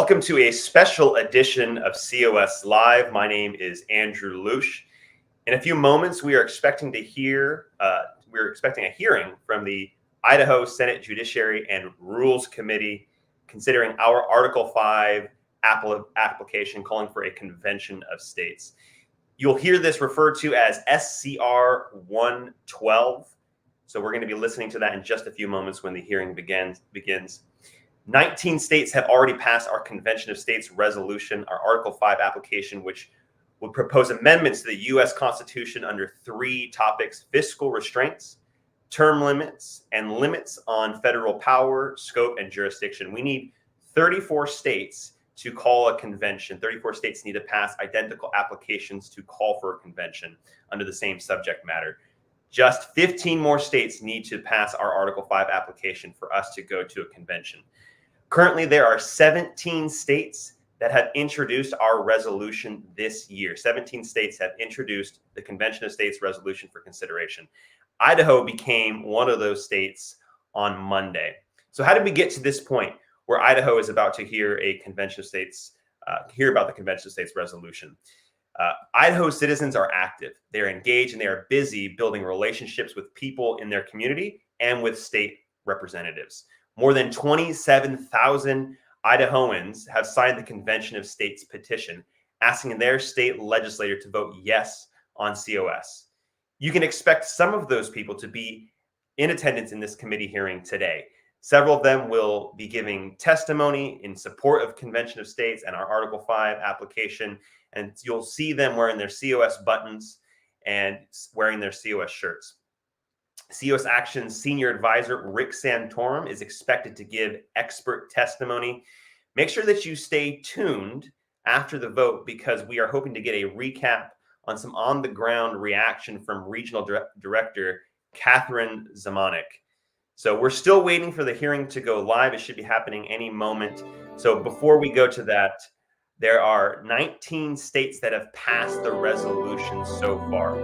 Welcome to a special edition of COS Live. My name is Andrew Lusch. In a few moments, we are expecting a hearing from the Idaho Senate Judiciary and Rules Committee considering our Article 5 application calling for a convention of states. You'll hear this referred to as SCR 112. So we're going to be listening to that in just a few moments when the hearing begins. 19 states have already passed our Convention of States resolution, our Article 5 application, which would propose amendments to the U.S. Constitution under three topics: fiscal restraints, term limits, and limits on federal power, scope, and jurisdiction. We need 34 states to call a convention. 34 states need to pass identical applications to call for a convention under the same subject matter. Just 15 more states need to pass our Article 5 application for us to go to a convention. Currently, there are 17 states that have introduced our resolution this year. 17 states have introduced the Convention of States resolution for consideration. Idaho became one of those states on Monday. So how did we get to this point where Idaho is about to hear a Convention of States, hear about the Convention of States resolution? Idaho citizens are active. They're engaged and they are busy building relationships with people in their community and with state representatives. More than 27,000 Idahoans have signed the Convention of States petition, asking their state legislator to vote yes on COS. You can expect some of those people to be in attendance in this committee hearing today. Several of them will be giving testimony in support of Convention of States and our Article 5 application, and you'll see them wearing their COS buttons and wearing their COS shirts. COS Action's senior advisor, Rick Santorum, is expected to give expert testimony. Make sure that you stay tuned after the vote because we are hoping to get a recap on some on-the-ground reaction from Regional Director Catherine Zamanek. So we're still waiting for the hearing to go live. It should be happening any moment. So before we go to that, there are 19 states that have passed the resolution so far.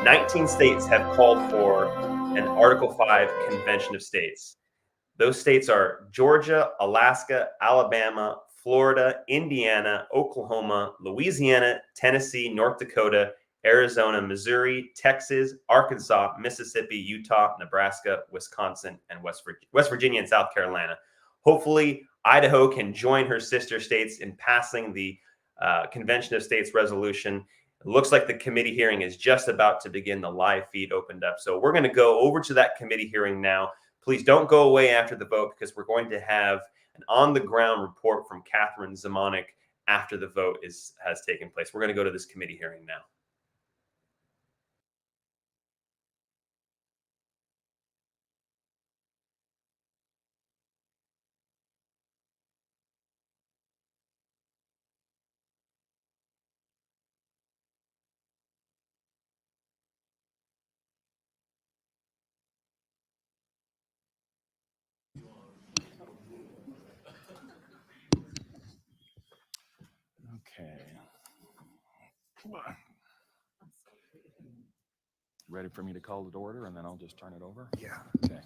19 states have called for an Article 5 Convention of States. Those states are Georgia, Alaska, Alabama, Florida, Indiana, Oklahoma, Louisiana, Tennessee, North Dakota, Arizona, Missouri, Texas, Arkansas, Mississippi, Utah, Nebraska, Wisconsin, and West Virginia and South Carolina. Hopefully, Idaho can join her sister states in passing the Convention of States resolution. It looks like the committee hearing is just about to begin. The live feed opened up. So we're going to go over to that committee hearing now. Please don't go away after the vote because we're going to have an on-the-ground report from Catherine Zamanek after the vote has taken place. We're going to go to this committee hearing now. Okay. Ready for me to call it to order and then I'll just turn it over? Yeah. Okay.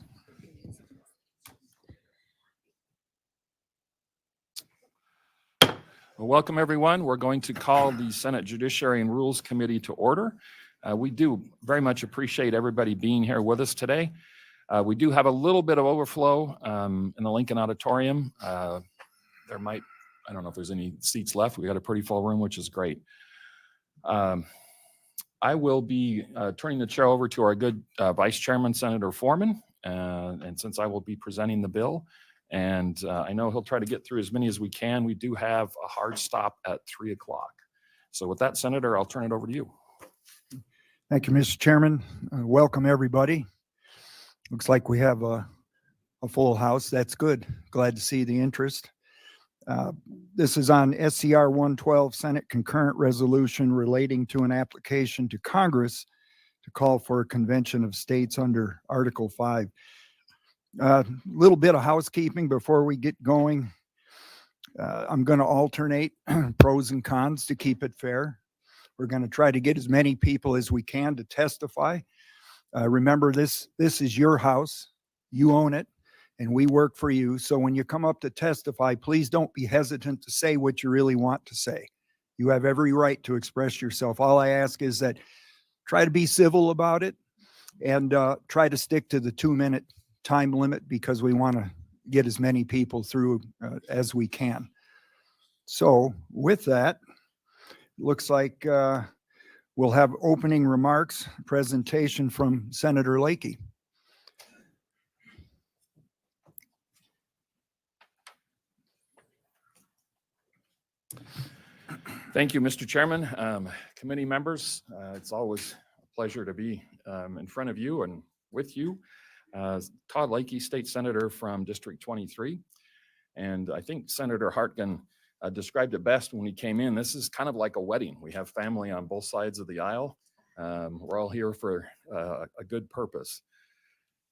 Well, welcome everyone. We're going to call the Senate Judiciary and Rules Committee to order. We do very much appreciate everybody being here with us today. We do have a little bit of overflow in the Lincoln Auditorium. There might, I don't know if there's any seats left. We got a pretty full room, which is great. I will be turning the chair over to our good Vice Chairman, Senator Foreman, and since I will be presenting the bill, and I know he'll try to get through as many as we can. We do have a hard stop at 3 o'clock. So with that, Senator, I'll turn it over to you. Thank you, Mr. Chairman. Welcome, everybody. Looks like we have a full house. That's good. Glad to see the interest. This is on SCR 112, Senate Concurrent Resolution relating to an application to Congress to call for a convention of states under Article 5. A little bit of housekeeping before we get going. I'm going to alternate pros and cons to keep it fair. We're going to try to get as many people as we can to testify. Remember, this is your house. You own it. and we work for you. So when you come up to testify, please don't be hesitant to say what you really want to say. You have every right to express yourself. All I ask is that try to be civil about it and try to stick to the 2-minute time limit, because we want to get as many people through as we can. So with that, looks like we'll have opening remarks, presentation from Senator Lakey. Thank you, Mr. Chairman, committee members. It's always a pleasure to be in front of you and with you. Todd Lakey, State Senator from District 23. And I think Senator Hartgen described it best when he came in. This is kind of like a wedding. We have family on both sides of the aisle. We're all here for a good purpose.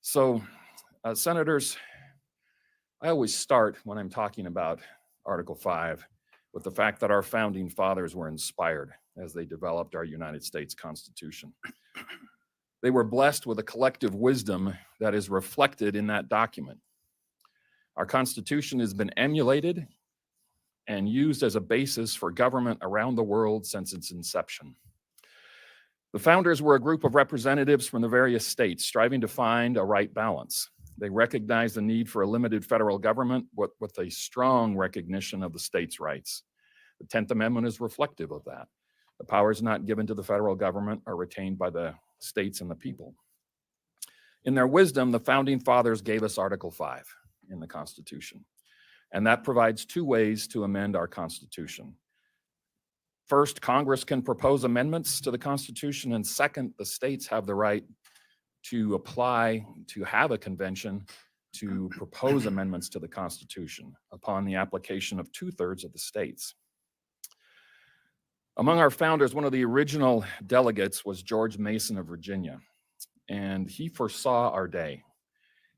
So, Senators, I always start when I'm talking about Article 5 with the fact that our founding fathers were inspired as they developed our United States Constitution. They were blessed with a collective wisdom that is reflected in that document. Our Constitution has been emulated and used as a basis for government around the world since its inception. The founders were a group of representatives from the various states striving to find a right balance. They recognized the need for a limited federal government with a strong recognition of the states' rights. The 10th Amendment is reflective of that. The powers not given to the federal government are retained by the states and the people. In their wisdom, the founding fathers gave us Article 5 in the Constitution, and that provides 2 ways to amend our Constitution. First, Congress can propose amendments to the Constitution, and second, the states have the right to apply to have a convention to propose amendments to the Constitution upon the application of 2/3 of the states. Among our founders, one of the original delegates was George Mason of Virginia, and he foresaw our day.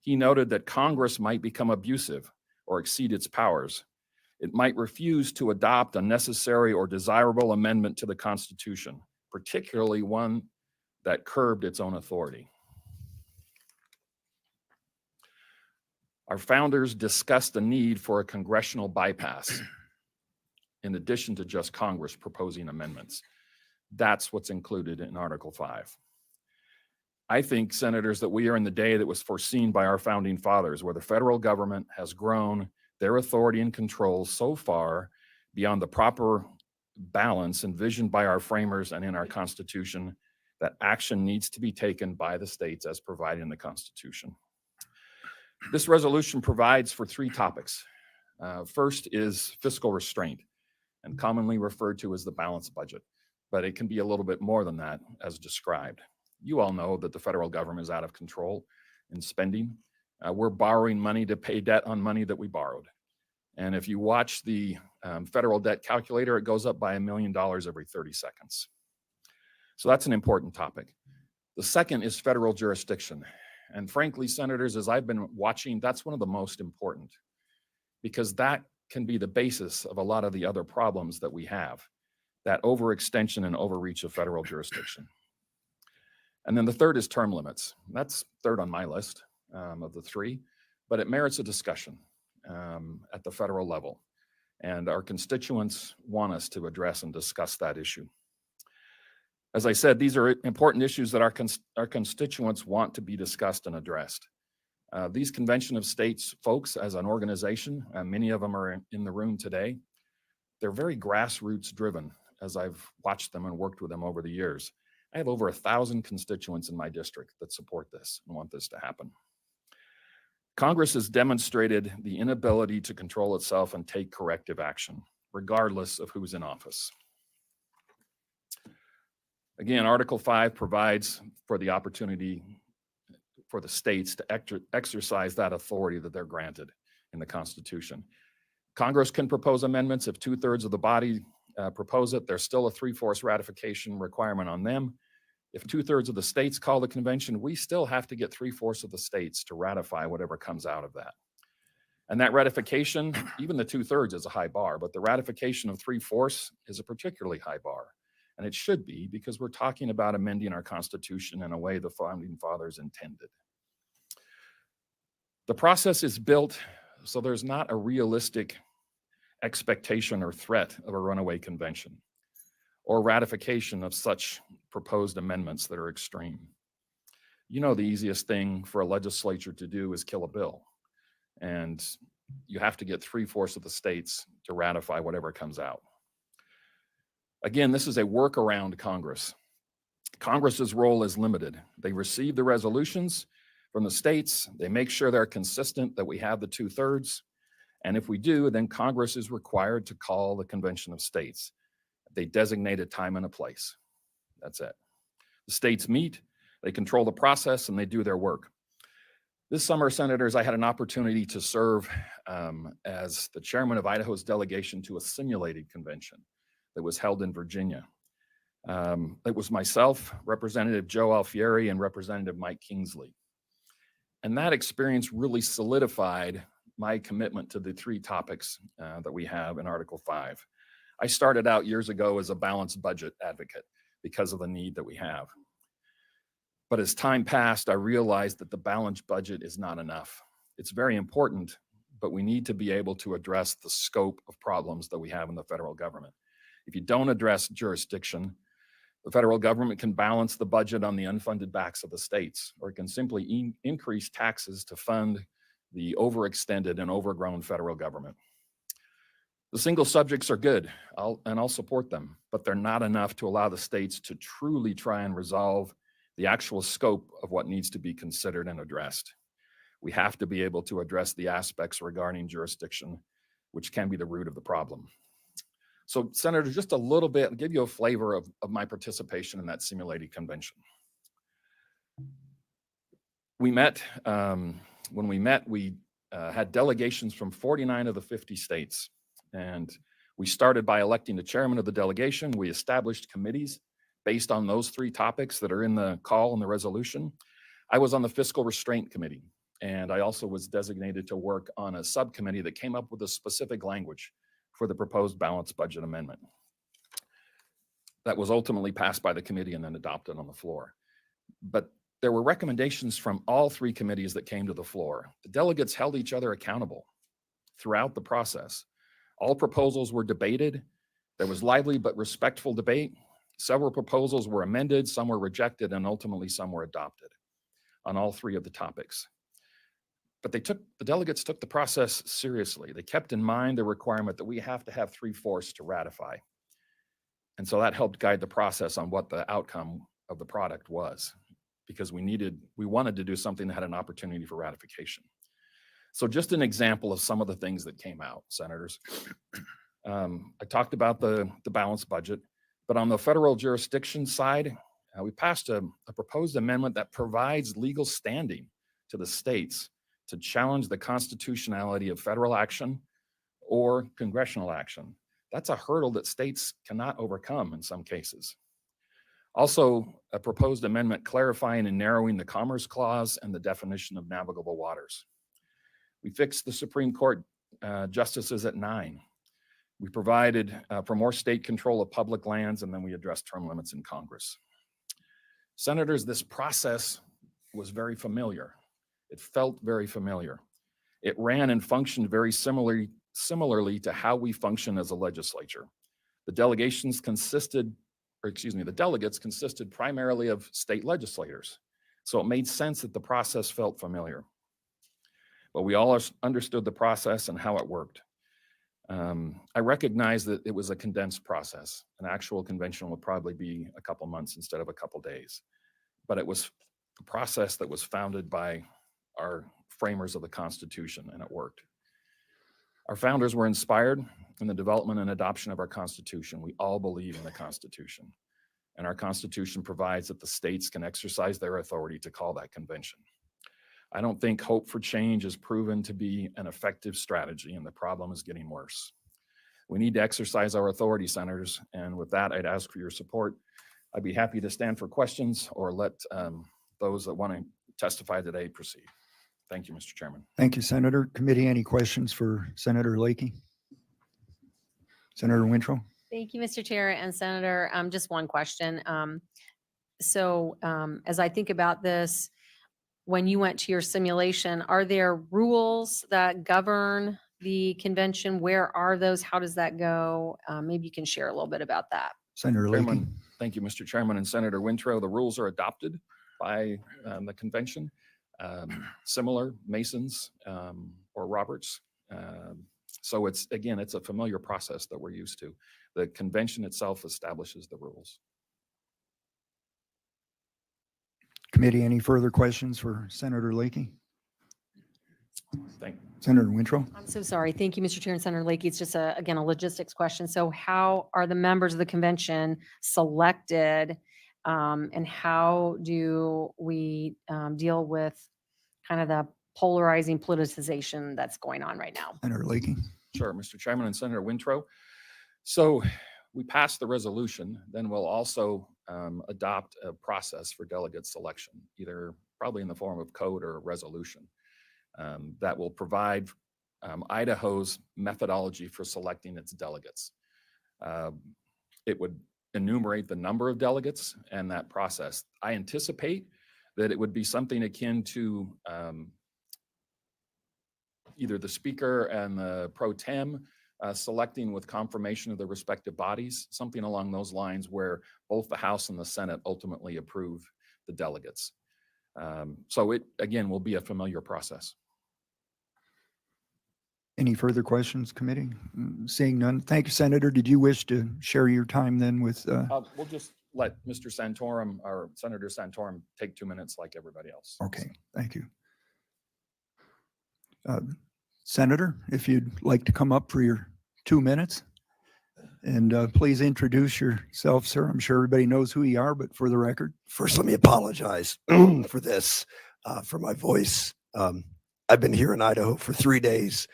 He noted that Congress might become abusive or exceed its powers. It might refuse to adopt a necessary or desirable amendment to the Constitution, particularly one that curbed its own authority. Our founders discussed the need for a congressional bypass in addition to just Congress proposing amendments. That's what's included in Article 5. I think, Senators, that we are in the day that was foreseen by our founding fathers, where the federal government has grown their authority and control so far beyond the proper balance envisioned by our framers and in our Constitution that action needs to be taken by the states as provided in the Constitution. This resolution provides for 3 topics. First is fiscal restraint, and commonly referred to as the balanced budget, but it can be a little bit more than that as described. You all know that the federal government is out of control in spending. We're borrowing money to pay debt on money that we borrowed. And if you watch the federal debt calculator, it goes up by $1 million every 30 seconds. So that's an important topic. The second is federal jurisdiction. And frankly, Senators, as I've been watching, that's one of the most important, because that can be the basis of a lot of the other problems that we have, that overextension and overreach of federal jurisdiction. And then the third is term limits. That's third on my list of the 3, but it merits a discussion at the federal level. And our constituents want us to address and discuss that issue. As I said, these are important issues that our constituents want to be discussed and addressed. These Convention of States folks, as an organization, many of them are in the room today, they're very grassroots driven, as I've watched them and worked with them over the years. I have over 1,000 constituents in my district that support this and want this to happen. Congress has demonstrated the inability to control itself and take corrective action, regardless of who's in office. Again, Article 5 provides for the opportunity for the states to exercise that authority that they're granted in the Constitution. Congress can propose amendments if 2/3 of the body propose it. There's still a 3/4 ratification requirement on them. If 2/3 of the states call the convention, we still have to get 3/4 of the states to ratify whatever comes out of that. And that ratification, even the 2/3 is a high bar, but the ratification of 3/4 is a particularly high bar. And it should be, because we're talking about amending our Constitution in a way the founding fathers intended. The process is built so there's not a realistic expectation or threat of a runaway convention or ratification of such proposed amendments that are extreme. You know, the easiest thing for a legislature to do is kill a bill. And you have to get 3/4 of the states to ratify whatever comes out. Again, this is a workaround Congress. Congress's role is limited. They receive the resolutions from the states. They make sure they're consistent, that we have the 2/3. And if we do, then Congress is required to call the Convention of States. They designate a time and a place. That's it. The states meet, they control the process, and they do their work. This summer, Senators, I had an opportunity to serve as the chairman of Idaho's delegation to a simulated convention that was held in Virginia. It was myself, Representative Joe Alfieri, and Representative Mike Kingsley. And that experience really solidified my commitment to the 3 topics that we have in Article 5. I started out years ago as a balanced budget advocate because of the need that we have. But as time passed, I realized that the balanced budget is not enough. It's very important, but we need to be able to address the scope of problems that we have in the federal government. If you don't address jurisdiction, the federal government can balance the budget on the unfunded backs of the states, or it can simply increase taxes to fund the overextended and overgrown federal government. The single subjects are good, I'll support them, but they're not enough to allow the states to truly try and resolve the actual scope of what needs to be considered and addressed. We have to be able to address the aspects regarding jurisdiction, which can be the root of the problem. So, Senator, just a little bit, I'll give you a flavor of my participation in that simulated convention. We met, when we met, we had delegations from 49 of the 50 states. And we started by electing the chairman of the delegation. We established committees based on those 3 topics that are in the call and the resolution. I was on the Fiscal Restraint Committee, and I also was designated to work on a subcommittee that came up with a specific language for the proposed balanced budget amendment. That was ultimately passed by the committee and then adopted on the floor. But there were recommendations from all 3 committees that came to the floor. The delegates held each other accountable throughout the process. All proposals were debated. There was lively but respectful debate. Several proposals were amended, some were rejected, and ultimately some were adopted on all 3 of the topics. But the delegates took the process seriously. They kept in mind the requirement that we have to have 3/4 to ratify. And so that helped guide the process on what the outcome of the product was, because we wanted to do something that had an opportunity for ratification. So just an example of some of the things that came out, Senators. I talked about the balanced budget, but on the federal jurisdiction side, we passed a proposed amendment that provides legal standing to the states to challenge the constitutionality of federal action or congressional action. That's a hurdle that states cannot overcome in some cases. Also, a proposed amendment clarifying and narrowing the Commerce Clause and the definition of navigable waters. We fixed the Supreme Court justices at 9. We provided for more state control of public lands, and then we addressed term limits in Congress. Senators, this process was very familiar. It felt very familiar. It ran and functioned very similarly to how we function as a legislature. The delegates consisted primarily of state legislators. So it made sense that the process felt familiar. But we all understood the process and how it worked. I recognize that it was a condensed process. An actual convention would probably be a couple months instead of a couple days. But it was a process that was founded by our framers of the Constitution, and it worked. Our founders were inspired in the development and adoption of our Constitution. We all believe in the Constitution, and our Constitution provides that the states can exercise their authority to call that convention. I don't think hope for change is proven to be an effective strategy, and the problem is getting worse. We need to exercise our authority, Senators, and with that, I'd ask for your support. I'd be happy to stand for questions or let those that want to testify today proceed. Thank you, Mr. Chairman. Thank you, Senator. Committee, any questions for Senator Lakey? Senator Wintrow? Thank you, Mr. Chair and Senator. Just one question. As I think about this, when you went to your simulation, are there rules that govern the convention? Where are those? How does that go? Maybe you can share a little bit about that. Senator Leakey. Chairman, thank you, Mr. Chairman and Senator Wintrow. The rules are adopted by the convention. Similar Masons or Roberts. So it's a familiar process that we're used to. The convention itself establishes the rules. Committee, any further questions for Senator Leakey? Thank you. Senator Wintrow? I'm so sorry. Thank you, Mr. Chair and Senator Lakey. It's just again, a logistics question. So how are the members of the convention selected? And how do we deal with kind of the polarizing politicization that's going on right now? Senator Leakey? Sure, Mr. Chairman and Senator Wintrow. So we passed the resolution, then we'll also adopt a process for delegate selection, either probably in the form of code or a resolution that will provide Idaho's methodology for selecting its delegates. It would enumerate the number of delegates and that process. I anticipate that it would be something akin to either the speaker and the pro tem selecting with confirmation of the respective bodies, something along those lines where both the House and the Senate ultimately approve the delegates. So it, again, will be a familiar process. Any further questions, committee? Seeing none. Thank you, Senator. Did you wish to share your time then with? We'll just let Mr. Santorum or Senator Santorum take 2 minutes like everybody else. Okay, thank you. Senator, if you'd like to come up for your 2 minutes. And please introduce yourself, sir. I'm sure everybody knows who you are, but for the record. First, let me apologize for this, for my voice. I've been here in Idaho for 3 days,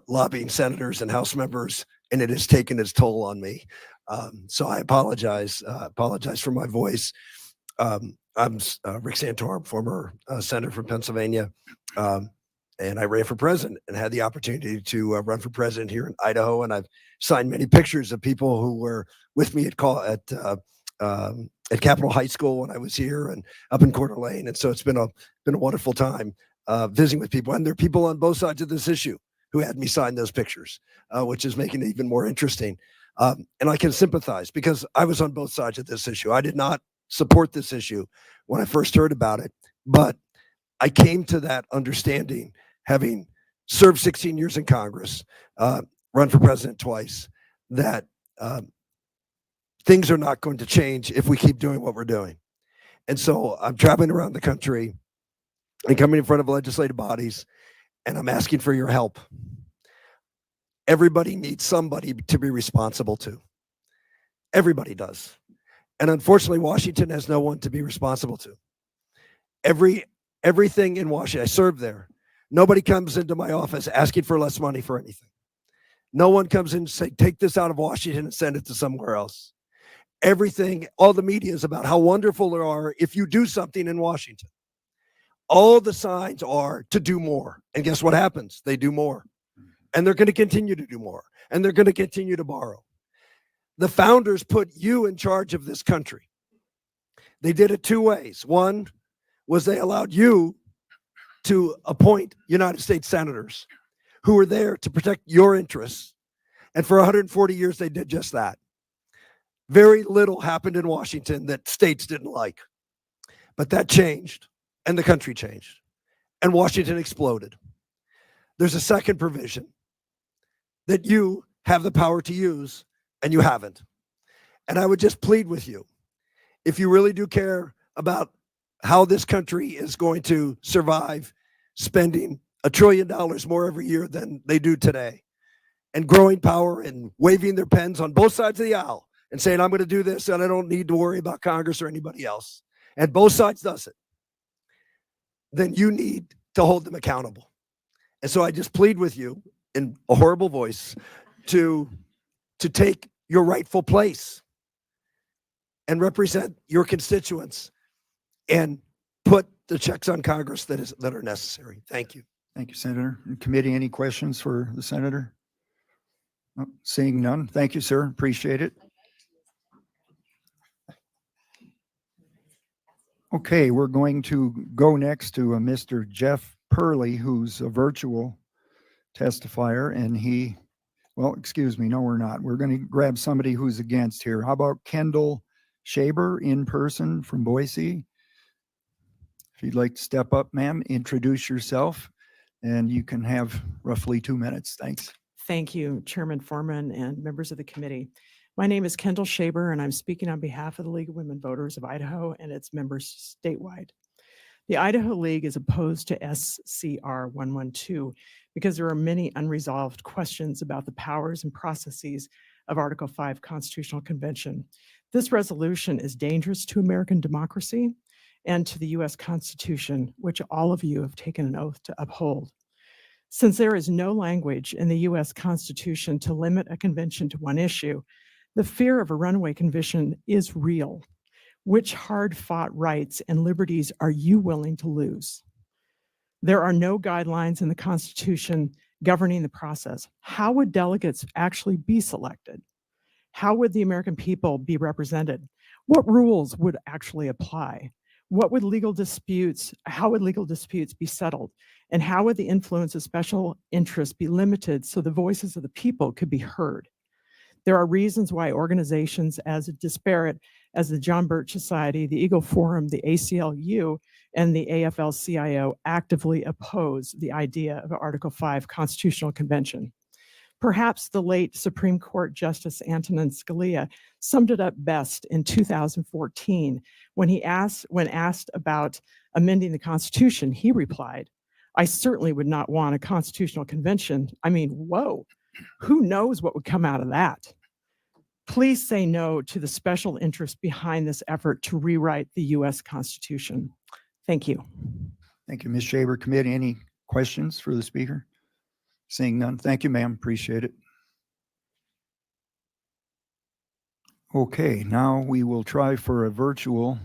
lobbying senators and House members, and it has taken its toll on me. So I apologize for my voice. I'm Rick Santorum, former senator from Pennsylvania, and I ran for president and had the opportunity to run for president here in Idaho. And I've signed many pictures of people who were with me at Capitol High School when I was here and up in Coeur d'Alene. And so it's been a wonderful time visiting with people. And there are people on both sides of this issue who had me sign those pictures, which is making it even more interesting. And I can sympathize because I was on both sides of this issue. I did not support this issue when I first heard about it, but I came to that understanding, having served 16 years in Congress, run for president twice, that things are not going to change if we keep doing what we're doing. And so I'm traveling around the country and coming in front of legislative bodies, and I'm asking for your help. Everybody needs somebody to be responsible to. Everybody does. And unfortunately, Washington has no one to be responsible to. Everything in Washington, I served there. Nobody comes into my office asking for less money for anything. No one comes in and say, take this out of Washington and send it to somewhere else. Everything, all the media is about how wonderful they are if you do something in Washington. All the signs are to do more. And guess what happens? They do more. And they're going to continue to do more. And they're going to continue to borrow. The founders put you in charge of this country. They did it 2 ways. One was they allowed you to appoint United States senators who were there to protect your interests. And for 140 years, they did just that. Very little happened in Washington that states didn't like. But that changed, and the country changed, and Washington exploded. There's a second provision that you have the power to use, and you haven't. And I would just plead with you, if you really do care about how this country is going to survive spending $1 trillion more every year than they do today, and growing power and waving their pens on both sides of the aisle and saying, I'm going to do this and I don't need to worry about Congress or anybody else, and both sides does it, then you need to hold them accountable. And so I just plead with you in a horrible voice to take your rightful place and represent your constituents and put the checks on Congress that are necessary. Thank you. Thank you, Senator. Committee, any questions for the senator? Oh, seeing none. Thank you, sir. Appreciate it. Okay, we're going to go next to Mr. Jeff Purley, who's a virtual testifier, and well, excuse me, no, we're not. We're going to grab somebody who's against here. How about Kendall Shaber in person from Boise? If you'd like to step up, ma'am, introduce yourself, and you can have roughly 2 minutes. Thanks. Thank you, Chairman Foreman and members of the committee. My name is Kendall Shaber, and I'm speaking on behalf of the League of Women Voters of Idaho and its members statewide. The Idaho League is opposed to SCR 112 because there are many unresolved questions about the powers and processes of Article 5 Constitutional Convention. This resolution is dangerous to American democracy and to the U.S. Constitution, which all of you have taken an oath to uphold. Since there is no language in the U.S. Constitution to limit a convention to one issue, the fear of a runaway convention is real. Which hard-fought rights and liberties are you willing to lose? There are no guidelines in the Constitution governing the process. How would delegates actually be selected? How would the American people be represented? What rules would actually apply? How would legal disputes be settled? And how would the influence of special interests be limited so the voices of the people could be heard? There are reasons why organizations as disparate as the John Birch Society, the Eagle Forum, the ACLU, and the AFL-CIO actively oppose the idea of Article 5 Constitutional Convention. Perhaps the late Supreme Court Justice Antonin Scalia summed it up best in 2014 when asked about amending the Constitution. He replied, "I certainly would not want a constitutional convention. I mean, whoa, who knows what would come out of that?" Please say no to the special interest behind this effort to rewrite the U.S. Constitution. Thank you. Thank you, Ms. Shaber. Committee, any questions for the speaker? Seeing none. Thank you, ma'am. Appreciate it. Okay, now we will try for a virtual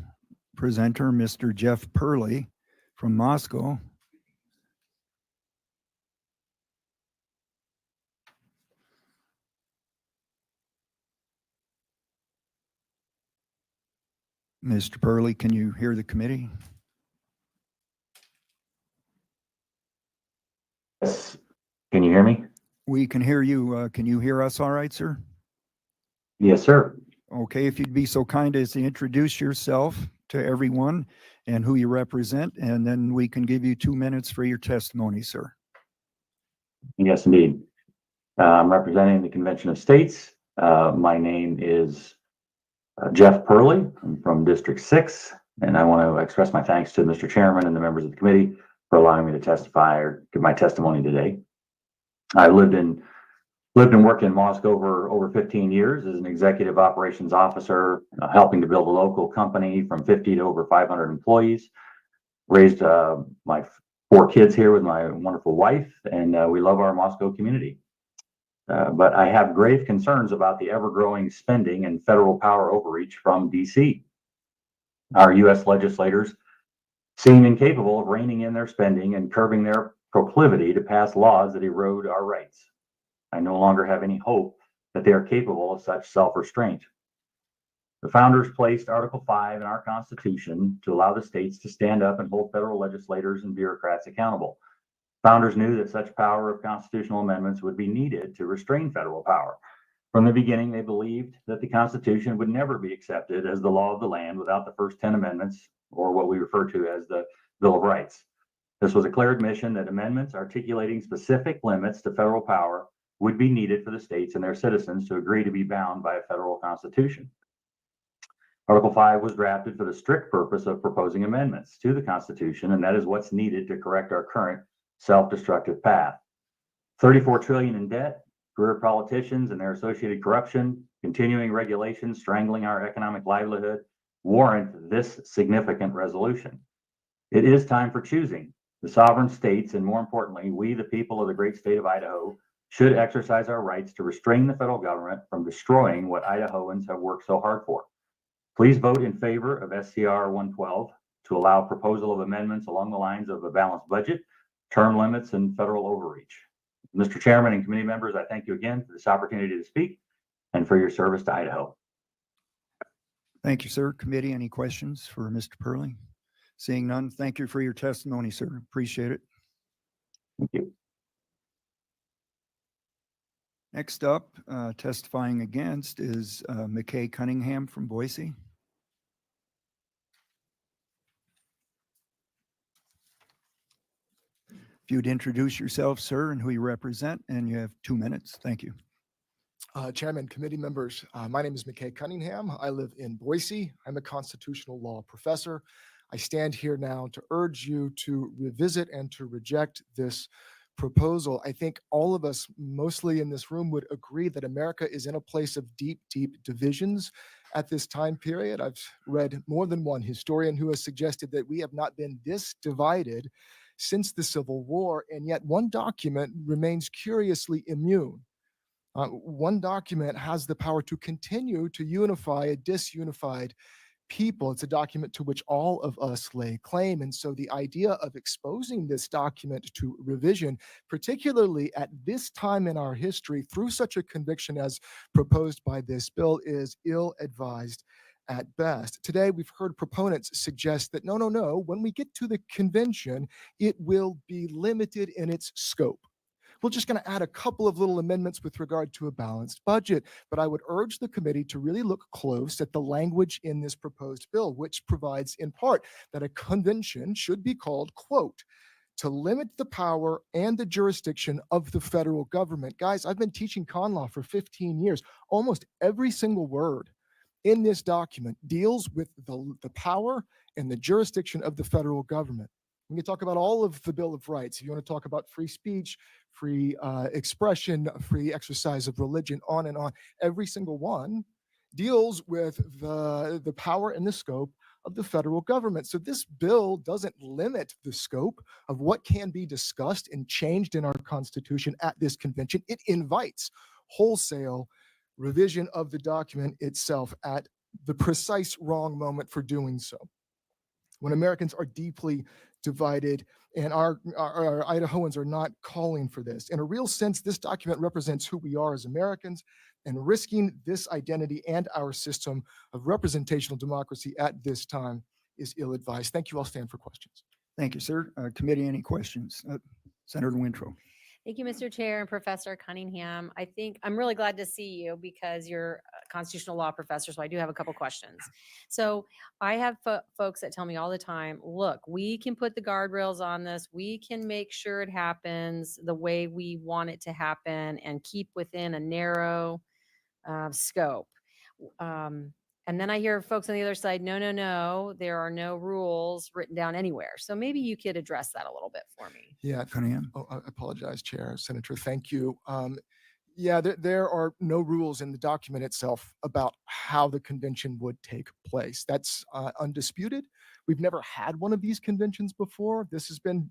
presenter, Mr. Jeff Purley from Moscow. Mr. Purley, can you hear the committee? Yes. Can you hear me? We can hear you. Can you hear us all right, sir? Yes, sir. Okay, if you'd be so kind as to introduce yourself to everyone and who you represent, and then we can give you 2 minutes for your testimony, sir. Yes, indeed. I'm representing the Convention of States. My name is Jeff Purley. I'm from District 6, and I want to express my thanks to Mr. Chairman and the members of the committee for allowing me to testify or give my testimony today. I lived and worked in Moscow for over 15 years as an executive operations officer, helping to build a local company from 50 to over 500 employees. Raised my 4 kids here with my wonderful wife, and we love our Moscow community. But I have grave concerns about the ever-growing spending and federal power overreach from DC. Our U.S. legislators seem incapable of reining in their spending and curbing their proclivity to pass laws that erode our rights. I no longer have any hope that they are capable of such self-restraint. The founders placed Article 5 in our Constitution to allow the states to stand up and hold federal legislators and bureaucrats accountable. Founders knew that such power of constitutional amendments would be needed to restrain federal power. From the beginning, they believed that the Constitution would never be accepted as the law of the land without the first 10 amendments, or what we refer to as the Bill of Rights. This was a clear admission that amendments articulating specific limits to federal power would be needed for the states and their citizens to agree to be bound by a federal constitution. Article 5 was drafted for the strict purpose of proposing amendments to the Constitution, and that is what's needed to correct our current self-destructive path. $34 trillion in debt, career politicians and their associated corruption, continuing regulations strangling our economic livelihood warrant this significant resolution. It is time for choosing. The sovereign states, and more importantly, we, the people of the great state of Idaho, should exercise our rights to restrain the federal government from destroying what Idahoans have worked so hard for. Please vote in favor of SCR 112 to allow proposal of amendments along the lines of a balanced budget, term limits, and federal overreach. Mr. Chairman and committee members, I thank you again for this opportunity to speak and for your service to Idaho. Thank you, sir. Committee, any questions for Mr. Purley? Seeing none, thank you for your testimony, sir. Appreciate it. Thank you. Next up, testifying against is McKay Cunningham from Boise. If you'd introduce yourself, sir, and who you represent, and you have 2 minutes. Thank you. Chairman, committee members, my name is McKay Cunningham. I live in Boise. I'm a constitutional law professor. I stand here now to urge you to revisit and to reject this proposal. I think all of us, mostly in this room, would agree that America is in a place of deep, deep divisions at this time period. I've read more than one historian who has suggested that we have not been this divided since the Civil War, and yet one document remains curiously immune. One document has the power to continue to unify a disunified people. It's a document to which all of us lay claim. And so the idea of exposing this document to revision, particularly at this time in our history, through such a conviction as proposed by this bill, is ill-advised at best. Today, we've heard proponents suggest that no, when we get to the convention, it will be limited in its scope. We're just going to add a couple of little amendments with regard to a balanced budget. But I would urge the committee to really look close at the language in this proposed bill, which provides in part that a convention should be called, quote, to limit the power and the jurisdiction of the federal government. Guys, I've been teaching con law for 15 years. Almost every single word in this document deals with the power and the jurisdiction of the federal government. We can talk about all of the Bill of Rights. If you want to talk about free speech, free expression, free exercise of religion, on and on, every single one deals with the power and the scope of the federal government. So this bill doesn't limit the scope of what can be discussed and changed in our Constitution at this convention. It invites wholesale revision of the document itself at the precise wrong moment for doing so. When Americans are deeply divided and our Idahoans are not calling for this. In a real sense, this document represents who we are as Americans, and risking this identity and our system of representational democracy at this time is ill-advised. Thank you. I'll stand for questions. Thank you, sir. Committee, any questions? Senator Wintrow. Thank you, Mr. Chair and Professor Cunningham. I think I'm really glad to see you because you're a constitutional law professor, so I do have a couple questions. So I have folks that tell me all the time, look, we can put the guardrails on this. We can make sure it happens the way we want it to happen and keep within a narrow scope. And then I hear folks on the other side, no, there are no rules written down anywhere. So maybe you could address that a little bit for me. Yeah. Cunningham. Oh, I apologize, Chair. Senator, thank you. Yeah, there are no rules in the document itself about how the convention would take place. That's undisputed. We've never had one of these conventions before. This has been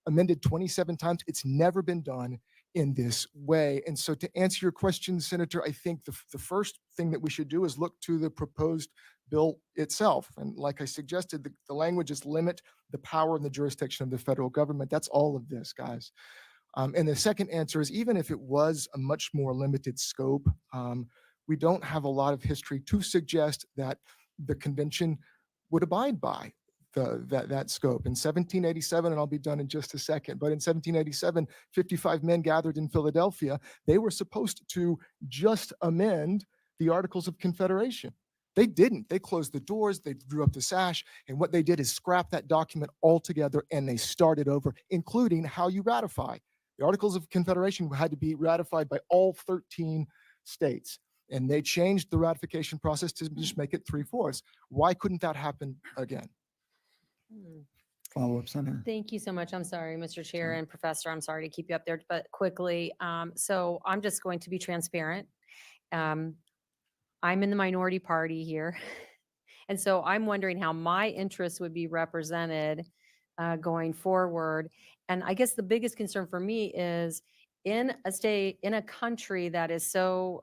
amended 27 times. It's never been done in this way. And so to answer your question, Senator, I think the first thing that we should do is look to the proposed bill itself. And like I suggested, the language is limit the power and the jurisdiction of the federal government. That's all of this, guys. And the second answer is, even if it was a much more limited scope, we don't have a lot of history to suggest that the convention would abide by that scope. In 1787, and I'll be done in just a second, but in 1787, 55 men gathered in Philadelphia. They were supposed to just amend the Articles of Confederation. They didn't. They closed the doors, they drew up the sash, and what they did is scrap that document altogether, and they started over, including how you ratify. The Articles of Confederation had to be ratified by all 13 states, and they changed the ratification process to just make it 3/4. Why couldn't that happen again? Follow up, Senator. Thank you so much. I'm sorry, Mr. Chair and Professor. I'm sorry to keep you up there, but quickly. So I'm just going to be transparent. I'm in the minority party here. And so I'm wondering how my interests would be represented going forward. And I guess the biggest concern for me is in a state, in a country that is so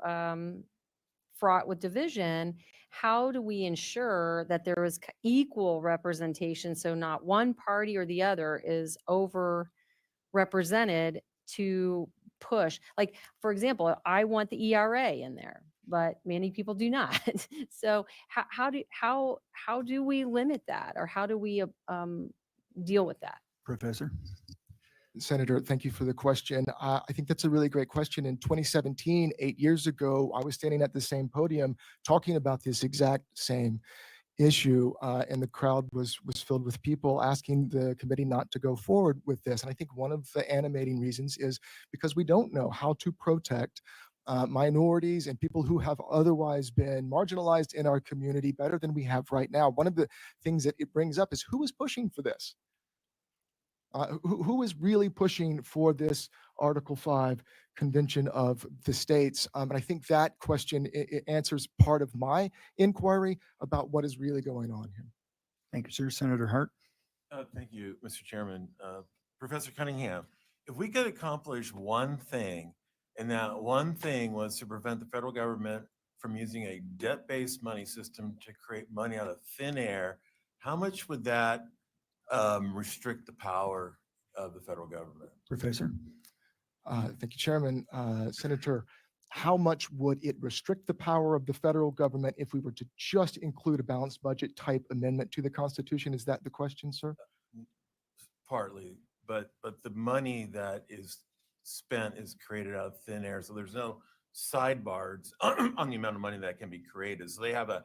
fraught with division, how do we ensure that there is equal representation so not one party or the other is over represented to push? Like, for example, I want the ERA in there. but many people do not. So how do we limit that, or how do we deal with that? Professor? Senator, thank you for the question. I think that's a really great question. In 2017, 8 years ago, I was standing at the same podium talking about this exact same issue, and the crowd was filled with people asking the committee not to go forward with this. And I think one of the animating reasons is because we don't know how to protect minorities and people who have otherwise been marginalized in our community better than we have right now. One of the things that it brings up is who is pushing for this? Who is really pushing for this Article 5 Convention of the States? And I think that question it answers part of my inquiry about what is really going on here. Thank you, sir. Senator Hart? Thank you, Mr. Chairman. Professor Cunningham, if we could accomplish one thing, and that one thing was to prevent the federal government from using a debt-based money system to create money out of thin air, how much would that restrict the power of the federal government? Professor? Thank you, Chairman. Senator, how much would it restrict the power of the federal government if we were to just include a balanced budget type amendment to the Constitution? Is that the question, sir? Partly, but the money that is spent is created out of thin air, so there's no sidebars on the amount of money that can be created. So they have a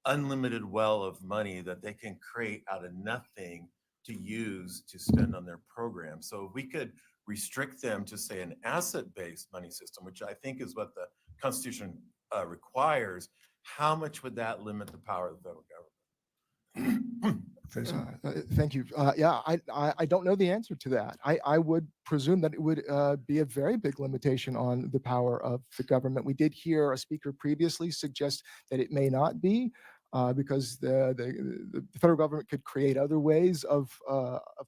unlimited well of money that they can create out of nothing to use to spend on their program. So if we could restrict them to, say, an asset-based money system, which I think is what the Constitution requires, how much would that limit the power of the federal government? Thank you. Yeah, I don't know the answer to that. I would presume that it would be a very big limitation on the power of the government. We did hear a speaker previously suggest that it may not be because the federal government could create other ways of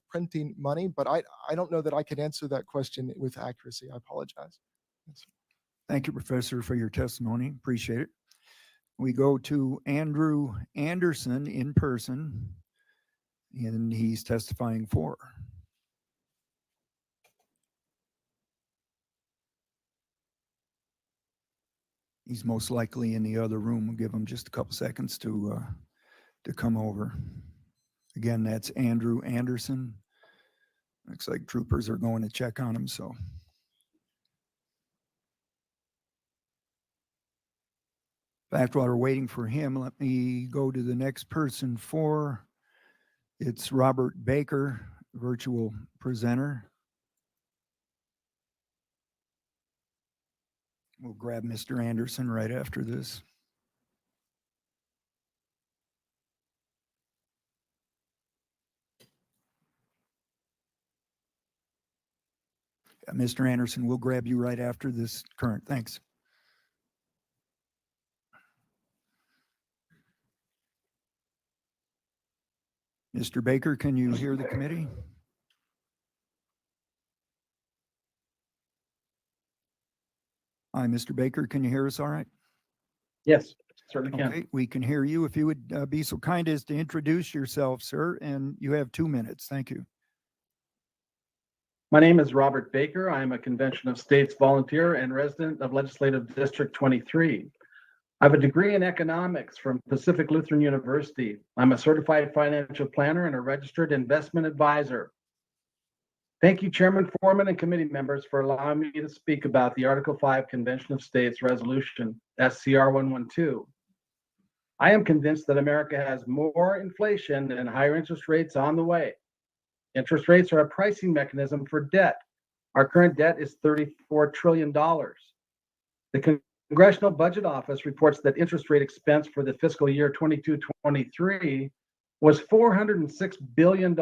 printing money. But I don't know that I could answer that question with accuracy. I apologize. Yes. Thank you, Professor, for your testimony. Appreciate it. We go to Andrew Anderson in person, and he's testifying for. He's most likely in the other room. We'll give him just a couple seconds to come over. Again, that's Andrew Anderson. Looks like troopers are going to check on him, so. In fact, while we're waiting for him, let me go to the next person for. It's Robert Baker, virtual presenter. We'll grab Mr. Anderson right after this. Mr. Anderson, we'll grab you right after this current. Thanks. Mr. Baker, can you hear the committee? Hi, Mr. Baker, can you hear us all right? Yes, certainly can. Okay, we can hear you. If you would be so kind as to introduce yourself, sir, and you have 2 minutes. Thank you. My name is Robert Baker. I am a Convention of States volunteer and resident of Legislative District 23. I have a degree in economics from Pacific Lutheran University. I'm a certified financial planner and a registered investment advisor. Thank you, Chairman Foreman and committee members, for allowing me to speak about the Article 5 Convention of States Resolution, SCR 112. I am convinced that America has more inflation and higher interest rates on the way. Interest rates are a pricing mechanism for debt. Our current debt is $34 trillion. The Congressional Budget Office reports that interest rate expense for the fiscal year 22-23 was $406 billion.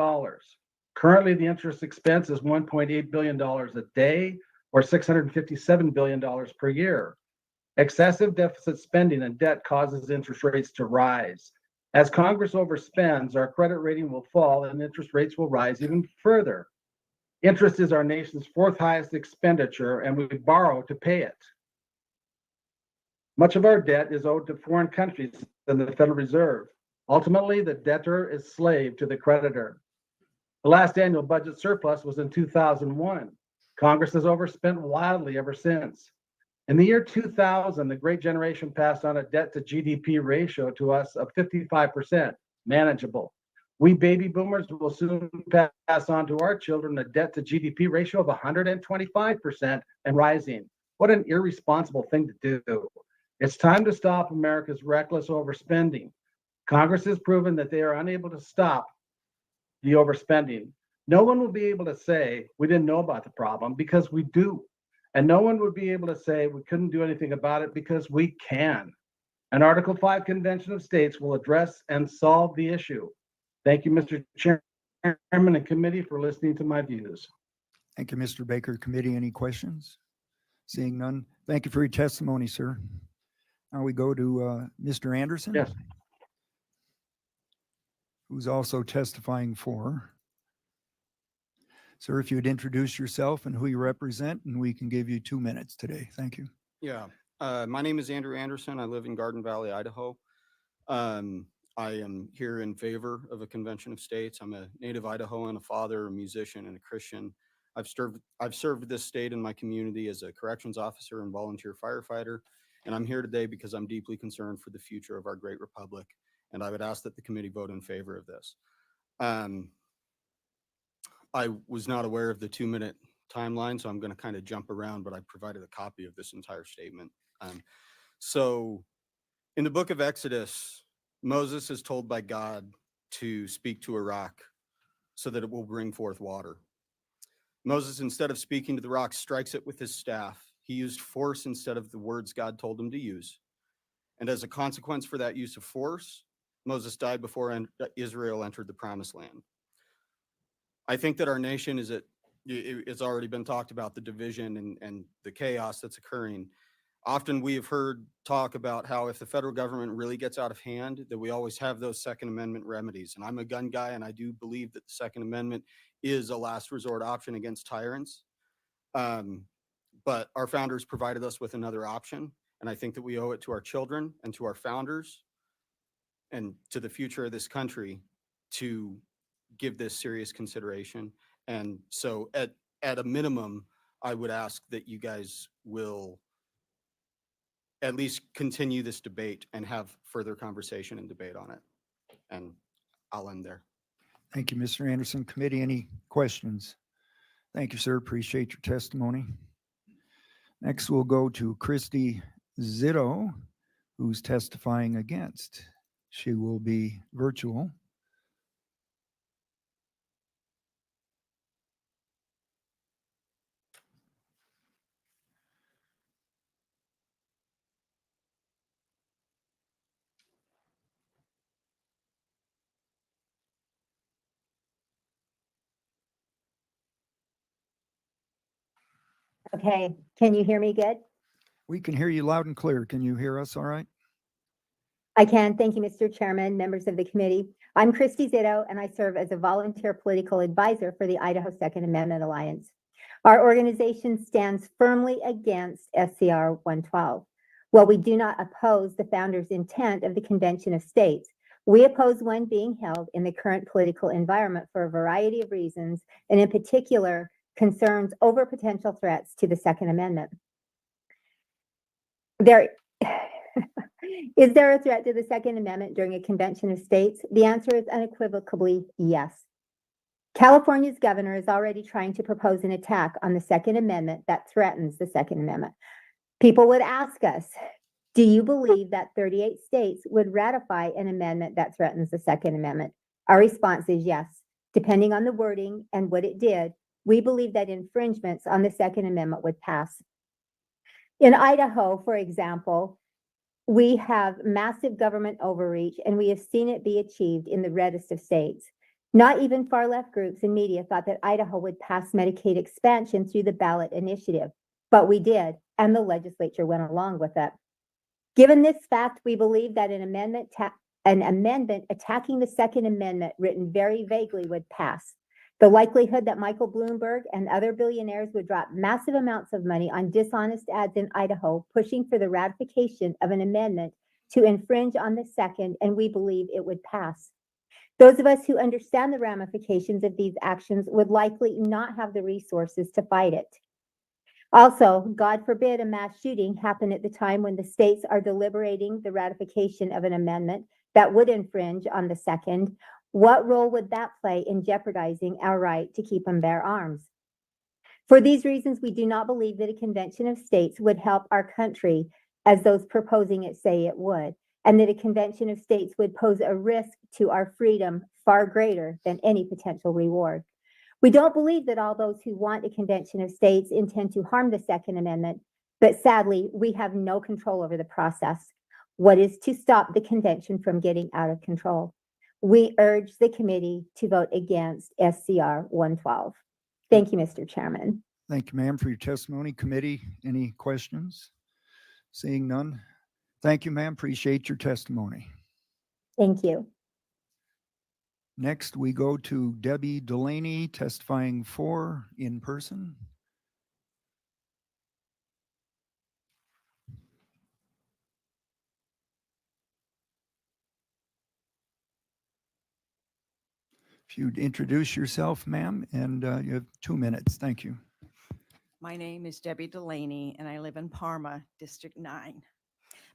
Currently, the interest expense is $1.8 billion a day, or $657 billion per year. Excessive deficit spending and debt causes interest rates to rise. As Congress overspends, our credit rating will fall and interest rates will rise even further. Interest is our nation's fourth highest expenditure, and we borrow to pay it. Much of our debt is owed to foreign countries and the Federal Reserve. Ultimately, the debtor is slave to the creditor. The last annual budget surplus was in 2001. Congress has overspent wildly ever since. In the year 2000, the Great Generation passed on a debt to GDP ratio to us of 55%, manageable. We baby boomers will soon pass on to our children a debt to GDP ratio of 125% and rising. What an irresponsible thing to do. It's time to stop America's reckless overspending. Congress has proven that they are unable to stop the overspending. No one will be able to say we didn't know about the problem, because we do. And no one would be able to say we couldn't do anything about it, because we can. An Article 5 Convention of States will address and solve the issue. Thank you, Mr. Chairman and committee, for listening to my views. Thank you, Mr. Baker. Committee, any questions? Seeing none. Thank you for your testimony, sir. Now we go to Mr. Anderson. Yes. Who's also testifying for. Sir, if you would introduce yourself and who you represent, and we can give you 2 minutes today. Thank you. Yeah, my name is Andrew Anderson. I live in Garden Valley, Idaho. I am here in favor of a convention of states. I'm a native Idahoan, a father, a musician, and a Christian. I've served this state and my community as a corrections officer and volunteer firefighter, and I'm here today because I'm deeply concerned for the future of our great republic, and I would ask that the committee vote in favor of this. I was not aware of the 2-minute timeline, so I'm going to kind of jump around, but I provided a copy of this entire statement. So in the book of Exodus, Moses is told by God to speak to a rock so that it will bring forth water. Moses, instead of speaking to the rock, strikes it with his staff. He used force instead of the words God told him to use. And as a consequence for that use of force, Moses died before Israel entered the promised land. I think that our nation it's already been talked about, the division and the chaos that's occurring. Often we have heard talk about how if the federal government really gets out of hand, that we always have those Second Amendment remedies. And I'm a gun guy, and I do believe that the Second Amendment is a last resort option against tyrants. But our founders provided us with another option. And I think that we owe it to our children and to our founders and to the future of this country to give this serious consideration. And so at a minimum, I would ask that you guys will at least continue this debate and have further conversation and debate on it. And I'll end there. Thank you, Mr. Anderson. Committee, any questions? Thank you, sir. Appreciate your testimony. Next, we'll go to Christy Zito, who's testifying against. She will be virtual. Okay, can you hear me good? We can hear you loud and clear. Can you hear us all right? I can. Thank you, Mr. Chairman, members of the committee. I'm Christy Zito, and I serve as a volunteer political advisor for the Idaho Second Amendment Alliance. Our organization stands firmly against SCR 112. While we do not oppose the founders' intent of the Convention of States, we oppose one being held in the current political environment for a variety of reasons, and in particular, concerns over potential threats to the Second Amendment. Is there a threat to the Second Amendment during a convention of states? The answer is unequivocally yes. California's governor is already trying to propose an attack on the Second Amendment that threatens the Second Amendment. People would ask us, do you believe that 38 states would ratify an amendment that threatens the Second Amendment? Our response is yes. Depending on the wording and what it did, we believe that infringements on the Second Amendment would pass. In Idaho, for example, we have massive government overreach, and we have seen it be achieved in the reddest of states. Not even far-left groups and media thought that Idaho would pass Medicaid expansion through the ballot initiative, but we did, and the legislature went along with it. Given this fact, we believe that an amendment attacking the Second Amendment written very vaguely would pass. The likelihood that Michael Bloomberg and other billionaires would drop massive amounts of money on dishonest ads in Idaho, pushing for the ratification of an amendment to infringe on the Second, and we believe it would pass. Those of us who understand the ramifications of these actions would likely not have the resources to fight it. Also, God forbid a mass shooting happen at the time when the states are deliberating the ratification of an amendment that would infringe on the second. What role would that play in jeopardizing our right to keep and bear arms? For these reasons, we do not believe that a convention of states would help our country as those proposing it say it would, and that a convention of states would pose a risk to our freedom far greater than any potential reward. We don't believe that all those who want a convention of states intend to harm the Second Amendment, but sadly, we have no control over the process. What is to stop the convention from getting out of control? We urge the committee to vote against SCR 112. Thank you, Mr. Chairman. Thank you, ma'am, for your testimony. Committee, any questions? Seeing none. Thank you, ma'am. Appreciate your testimony. Thank you. Next, we go to Debbie Delaney testifying for in person. If you'd introduce yourself, ma'am, and you have 2 minutes. Thank you. My name is Debbie Delaney, and I live in Parma, District 9.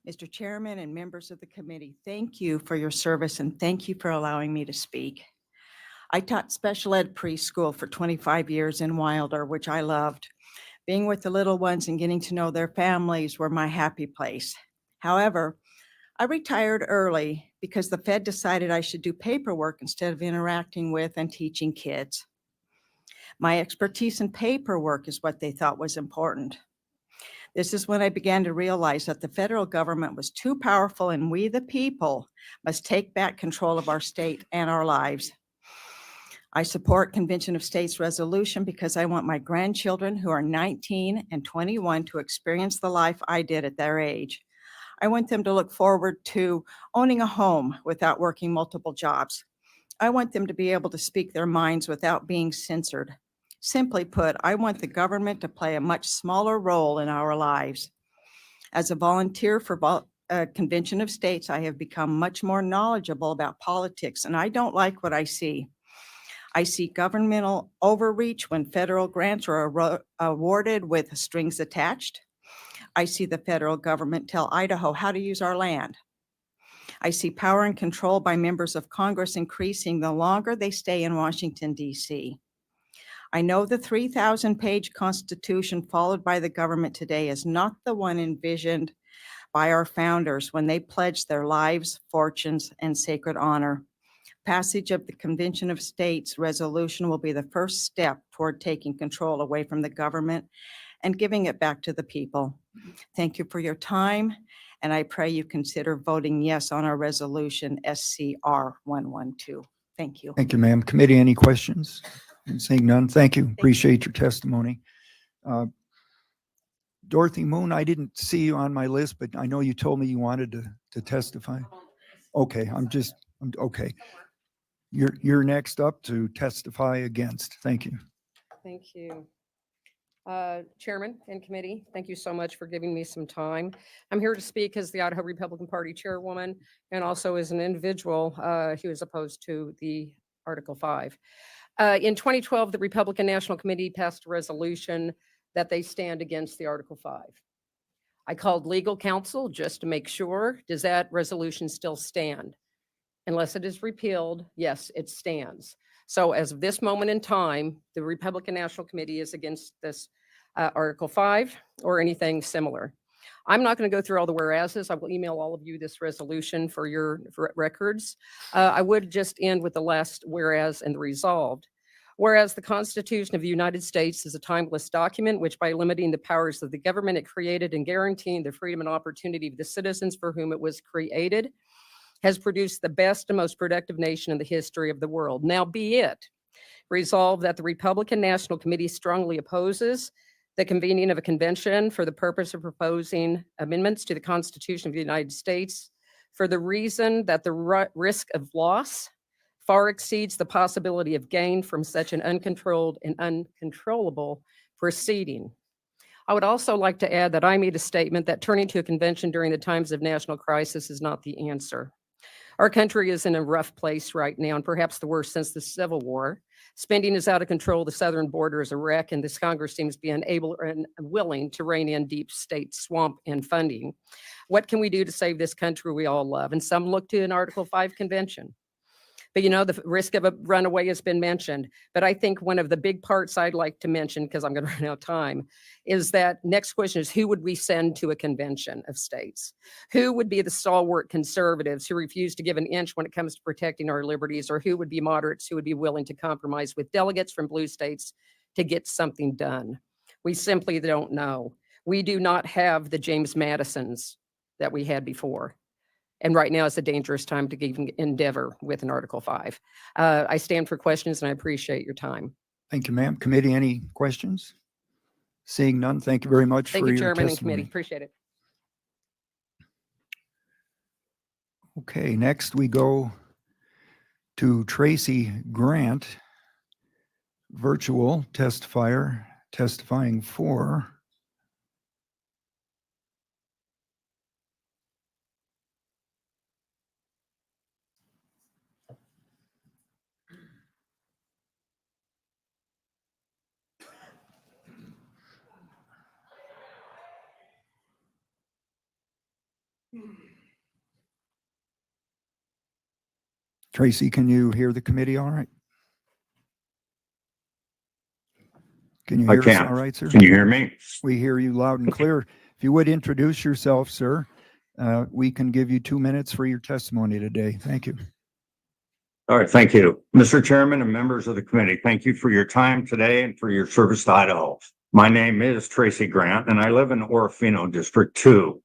Mr. Chairman and members of the committee, thank you for your service and thank you for allowing me to speak. I taught special ed preschool for 25 years in Wilder, which I loved. Being with the little ones and getting to know their families were my happy place. However, I retired early because the Fed decided I should do paperwork instead of interacting with and teaching kids. My expertise in paperwork is what they thought was important. This is when I began to realize that the federal government was too powerful and we, the people, must take back control of our state and our lives. I support Convention of States resolution because I want my grandchildren who are 19 and 21 to experience the life I did at their age. I want them to look forward to owning a home without working multiple jobs. I want them to be able to speak their minds without being censored. Simply put, I want the government to play a much smaller role in our lives. As a volunteer for Convention of States, I have become much more knowledgeable about politics, and I don't like what I see. I see governmental overreach when federal grants are awarded with strings attached. I see the federal government tell Idaho how to use our land. I see power and control by members of Congress increasing the longer they stay in Washington, D.C. I know the 3,000-page Constitution followed by the government today is not the one envisioned by our founders when they pledged their lives, fortunes, and sacred honor. Passage of the Convention of States resolution will be the first step toward taking control away from the government and giving it back to the people. Thank you for your time, and I pray you consider voting yes on our resolution SCR 112. Thank you. Thank you, ma'am. Committee, any questions? Seeing none, thank you. Appreciate your testimony. Dorothy Moon, I didn't see you on my list, but I know you told me you wanted to testify. Okay, okay. You're next up to testify against. Thank you. Thank you. Chairman and committee, thank you so much for giving me some time. I'm here to speak as the Idaho Republican Party chairwoman and also as an individual who is opposed to the Article 5. In 2012, the Republican National Committee passed a resolution that they stand against the Article 5. I called legal counsel just to make sure, does that resolution still stand? Unless it is repealed, yes, it stands. So as of this moment in time, the Republican National Committee is against this Article 5 or anything similar. I'm not going to go through all the whereases. I will email all of you this resolution for your records. I would just end with the last whereas and the resolved. Whereas the Constitution of the United States is a timeless document, which by limiting the powers of the government it created and guaranteeing the freedom and opportunity of the citizens for whom it was created, has produced the best and most productive nation in the history of the world. Now be it resolved that the Republican National Committee strongly opposes the convening of a convention for the purpose of proposing amendments to the Constitution of the United States for the reason that the risk of loss far exceeds the possibility of gain from such an uncontrolled and uncontrollable proceeding. I would also like to add that I made a statement that turning to a convention during the times of national crisis is not the answer. Our country is in a rough place right now, and perhaps the worst since the Civil War. Spending is out of control. The southern border is a wreck, and this Congress seems to be unable and unwilling to rein in deep state swamp and funding. What can we do to save this country we all love? And some look to an Article 5 convention. But the risk of a runaway has been mentioned. But I think one of the big parts I'd like to mention, because I'm going to run out of time, is that next question is, who would we send to a convention of states? Who would be the stalwart conservatives who refuse to give an inch when it comes to protecting our liberties? Or who would be moderates who would be willing to compromise with delegates from blue states to get something done? We simply don't know. We do not have the James Madisons that we had before. And right now is a dangerous time to even endeavor with an Article 5. I stand for questions and I appreciate your time. Thank you, ma'am. Committee, any questions? Seeing none, thank you very much Thank for you, your Chairman and committee. testimony. Appreciate it. Okay, next we go to Tracy Grant, virtual testifier, testifying for. Tracy, can you hear the committee all right? Can you I hear us can. all right, sir? Can you hear me? We hear you loud and clear. If you would introduce yourself, sir, we can give you 2 minutes for your testimony today. Thank you. All right, thank you. Mr. Chairman and members of the committee, thank you for your time today and for your service to Idaho. My name is Tracy Grant, and I live in Orofino, District 2.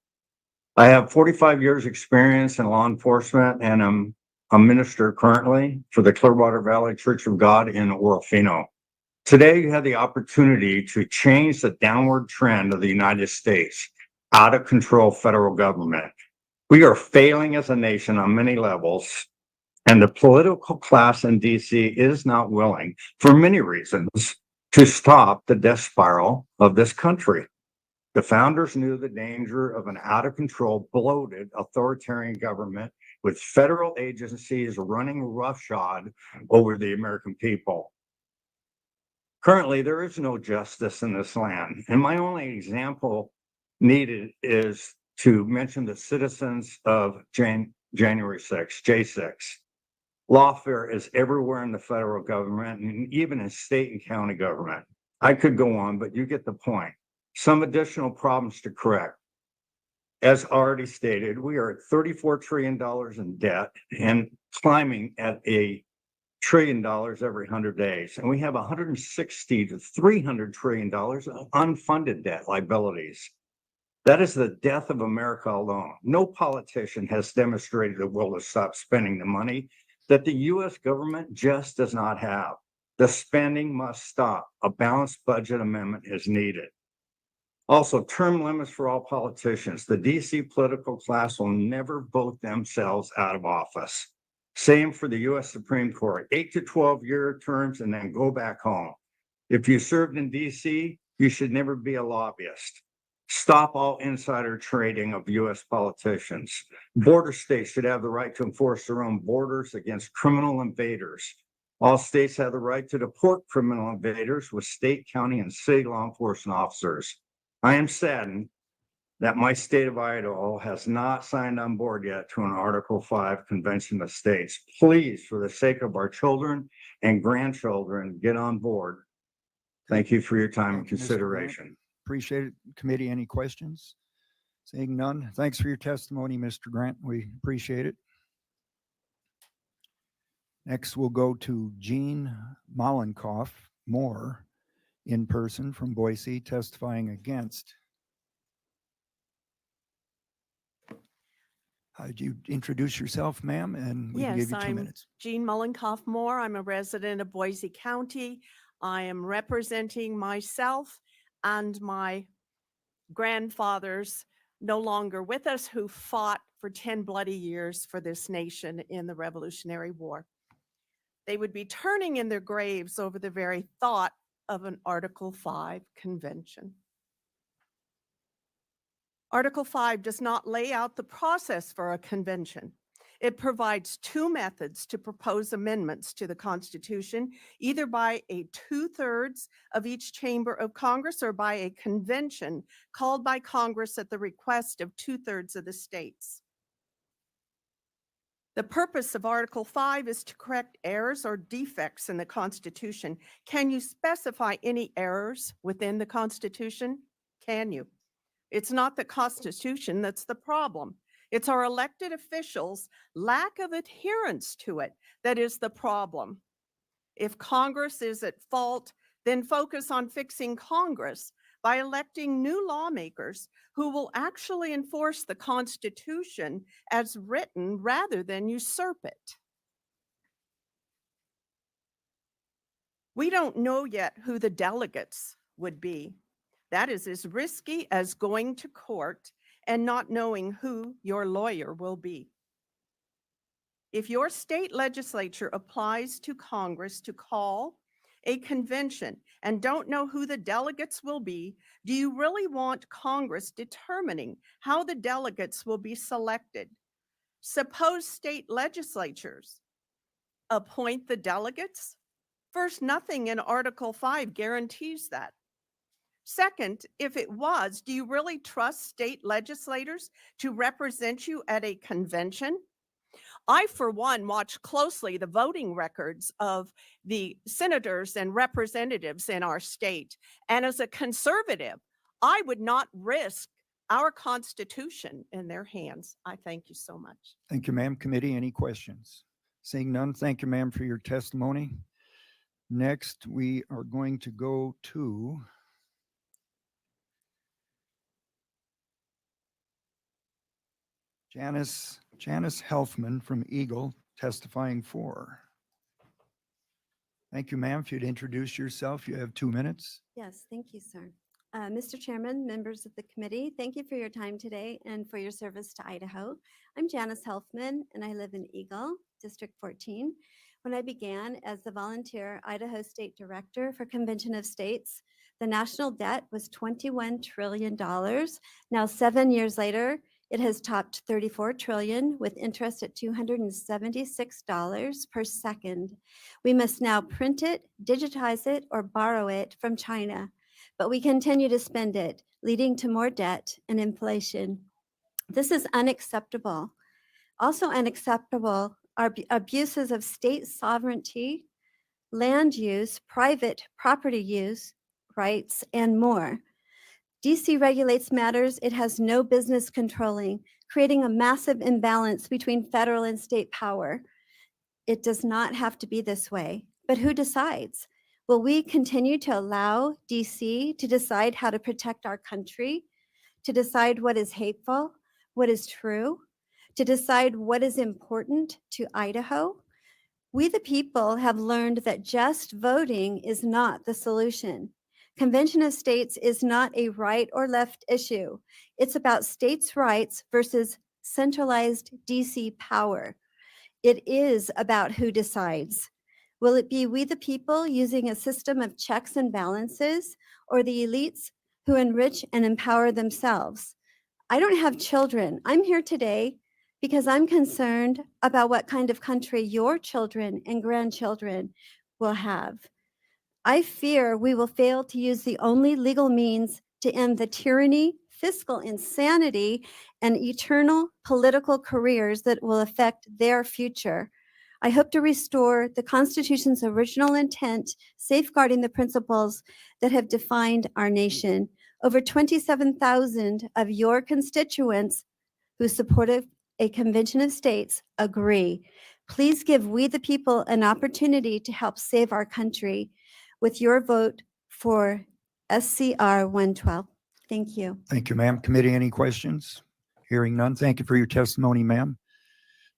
I have 45 years experience in law enforcement, and I'm a minister currently for the Clearwater Valley Church of God in Orofino. Today, you had the opportunity to change the downward trend of the United States, out of control federal government. We are failing as a nation on many levels, and the political class in DC is not willing, for many reasons, to stop the death spiral of this country. The founders knew the danger of an out of control, bloated, authoritarian government with federal agencies running roughshod over the American people. Currently, there is no justice in this land. And my only example needed is to mention the citizens of January 6, J6. Lawfare is everywhere in the federal government and even in state and county government. I could go on, but you get the point. Some additional problems to correct. As already stated, we are at $34 trillion in debt and climbing at $1 trillion every 100 days. And we have $160 to $300 trillion of unfunded debt liabilities. That is the death of America alone. No politician has demonstrated a will to stop spending the money that the U.S. government just does not have. The spending must stop. A balanced budget amendment is needed. Also, term limits for all politicians. The DC political class will never vote themselves out of office. Same for the U.S. Supreme Court, 8 to 12-year terms and then go back home. If you served in DC, you should never be a lobbyist. Stop all insider trading of U.S. politicians. Border states should have the right to enforce their own borders against criminal invaders. All states have the right to deport criminal invaders with state, county, and city law enforcement officers. I am saddened that my state of Idaho has not signed on board yet to an Article 5 Convention of States. Please, for the sake of our children and grandchildren, get on board. Thank you for your time and consideration. Appreciate it. Committee, any questions? Seeing none. Thanks for your testimony, Mr. Grant. We appreciate it. Next, we'll go to Gene Mollenkoff, Moore, in person from Boise, testifying against. Would you introduce yourself, ma'am, and we can give you 2 minutes. Jean Mullenkoff Moore. I'm a resident of Boise County. I am representing myself and my grandfathers, no longer with us, who fought for 10 bloody years for this nation in the Revolutionary War. They would be turning in their graves over the very thought of an Article 5 convention. Article 5 does not lay out the process for a convention. It provides two methods to propose amendments to the Constitution, either by a 2/3 of each chamber of Congress or by a convention called by Congress at the request of 2/3 of the states. The purpose of Article 5 is to correct errors or defects in the Constitution. Can you specify any errors within the Constitution? Can you? It's not the Constitution that's the problem. It's our elected officials' lack of adherence to it that is the problem. If Congress is at fault, then focus on fixing Congress by electing new lawmakers who will actually enforce the Constitution as written rather than usurp it. We don't know yet who the delegates would be. That is as risky as going to court and not knowing who your lawyer will be. If your state legislature applies to Congress to call a convention and don't know who the delegates will be, do you really want Congress determining how the delegates will be selected? Suppose state legislatures appoint the delegates. First, nothing in Article 5 guarantees that. Second, if it was, do you really trust state legislators to represent you at a convention? I, for one, watch closely the voting records of the senators and representatives in our state. And as a conservative, I would not risk our Constitution in their hands. I thank you so much. Thank you, ma'am. Committee, any questions? Seeing none, thank you, ma'am, for your testimony. Next, we are going to go to Janice Helfman from Eagle, testifying for. Thank you, ma'am. If you'd introduce yourself, you have 2 minutes. Yes, thank you, sir. Mr. Chairman, members of the committee, thank you for your time today and for your service to Idaho. I'm Janice Helfman, and I live in Eagle, District 14. When I began as the volunteer Idaho State Director for Convention of States, the national debt was $21 trillion. Now, 7 years later, it has topped 34 trillion with interest at $276 per second. We must now print it, digitize it, or borrow it from China, but we continue to spend it, leading to more debt and inflation. This is unacceptable. Also unacceptable are abuses of state sovereignty, land use, private property use rights, and more. DC regulates matters it has no business controlling, creating a massive imbalance between federal and state power. It does not have to be this way, but who decides? Will we continue to allow DC to decide how to protect our country, to decide what is hateful, what is true, to decide what is important to Idaho? We, the people, have learned that just voting is not the solution. Convention of States is not a right or left issue. It's about states' rights versus centralized DC power. It is about who decides. Will it be we, the people, using a system of checks and balances, or the elites who enrich and empower themselves? I don't have children. I'm here today because I'm concerned about what kind of country your children and grandchildren will have. I fear we will fail to use the only legal means to end the tyranny, fiscal insanity, and eternal political careers that will affect their future. I hope to restore the Constitution's original intent, safeguarding the principles that have defined our nation. Over 27,000 of your constituents who supported a Convention of States agree. Please give we the people an opportunity to help save our country with your vote for SCR 112. Thank you. Thank you, ma'am. Committee, any questions? Hearing none. Thank you for your testimony, ma'am.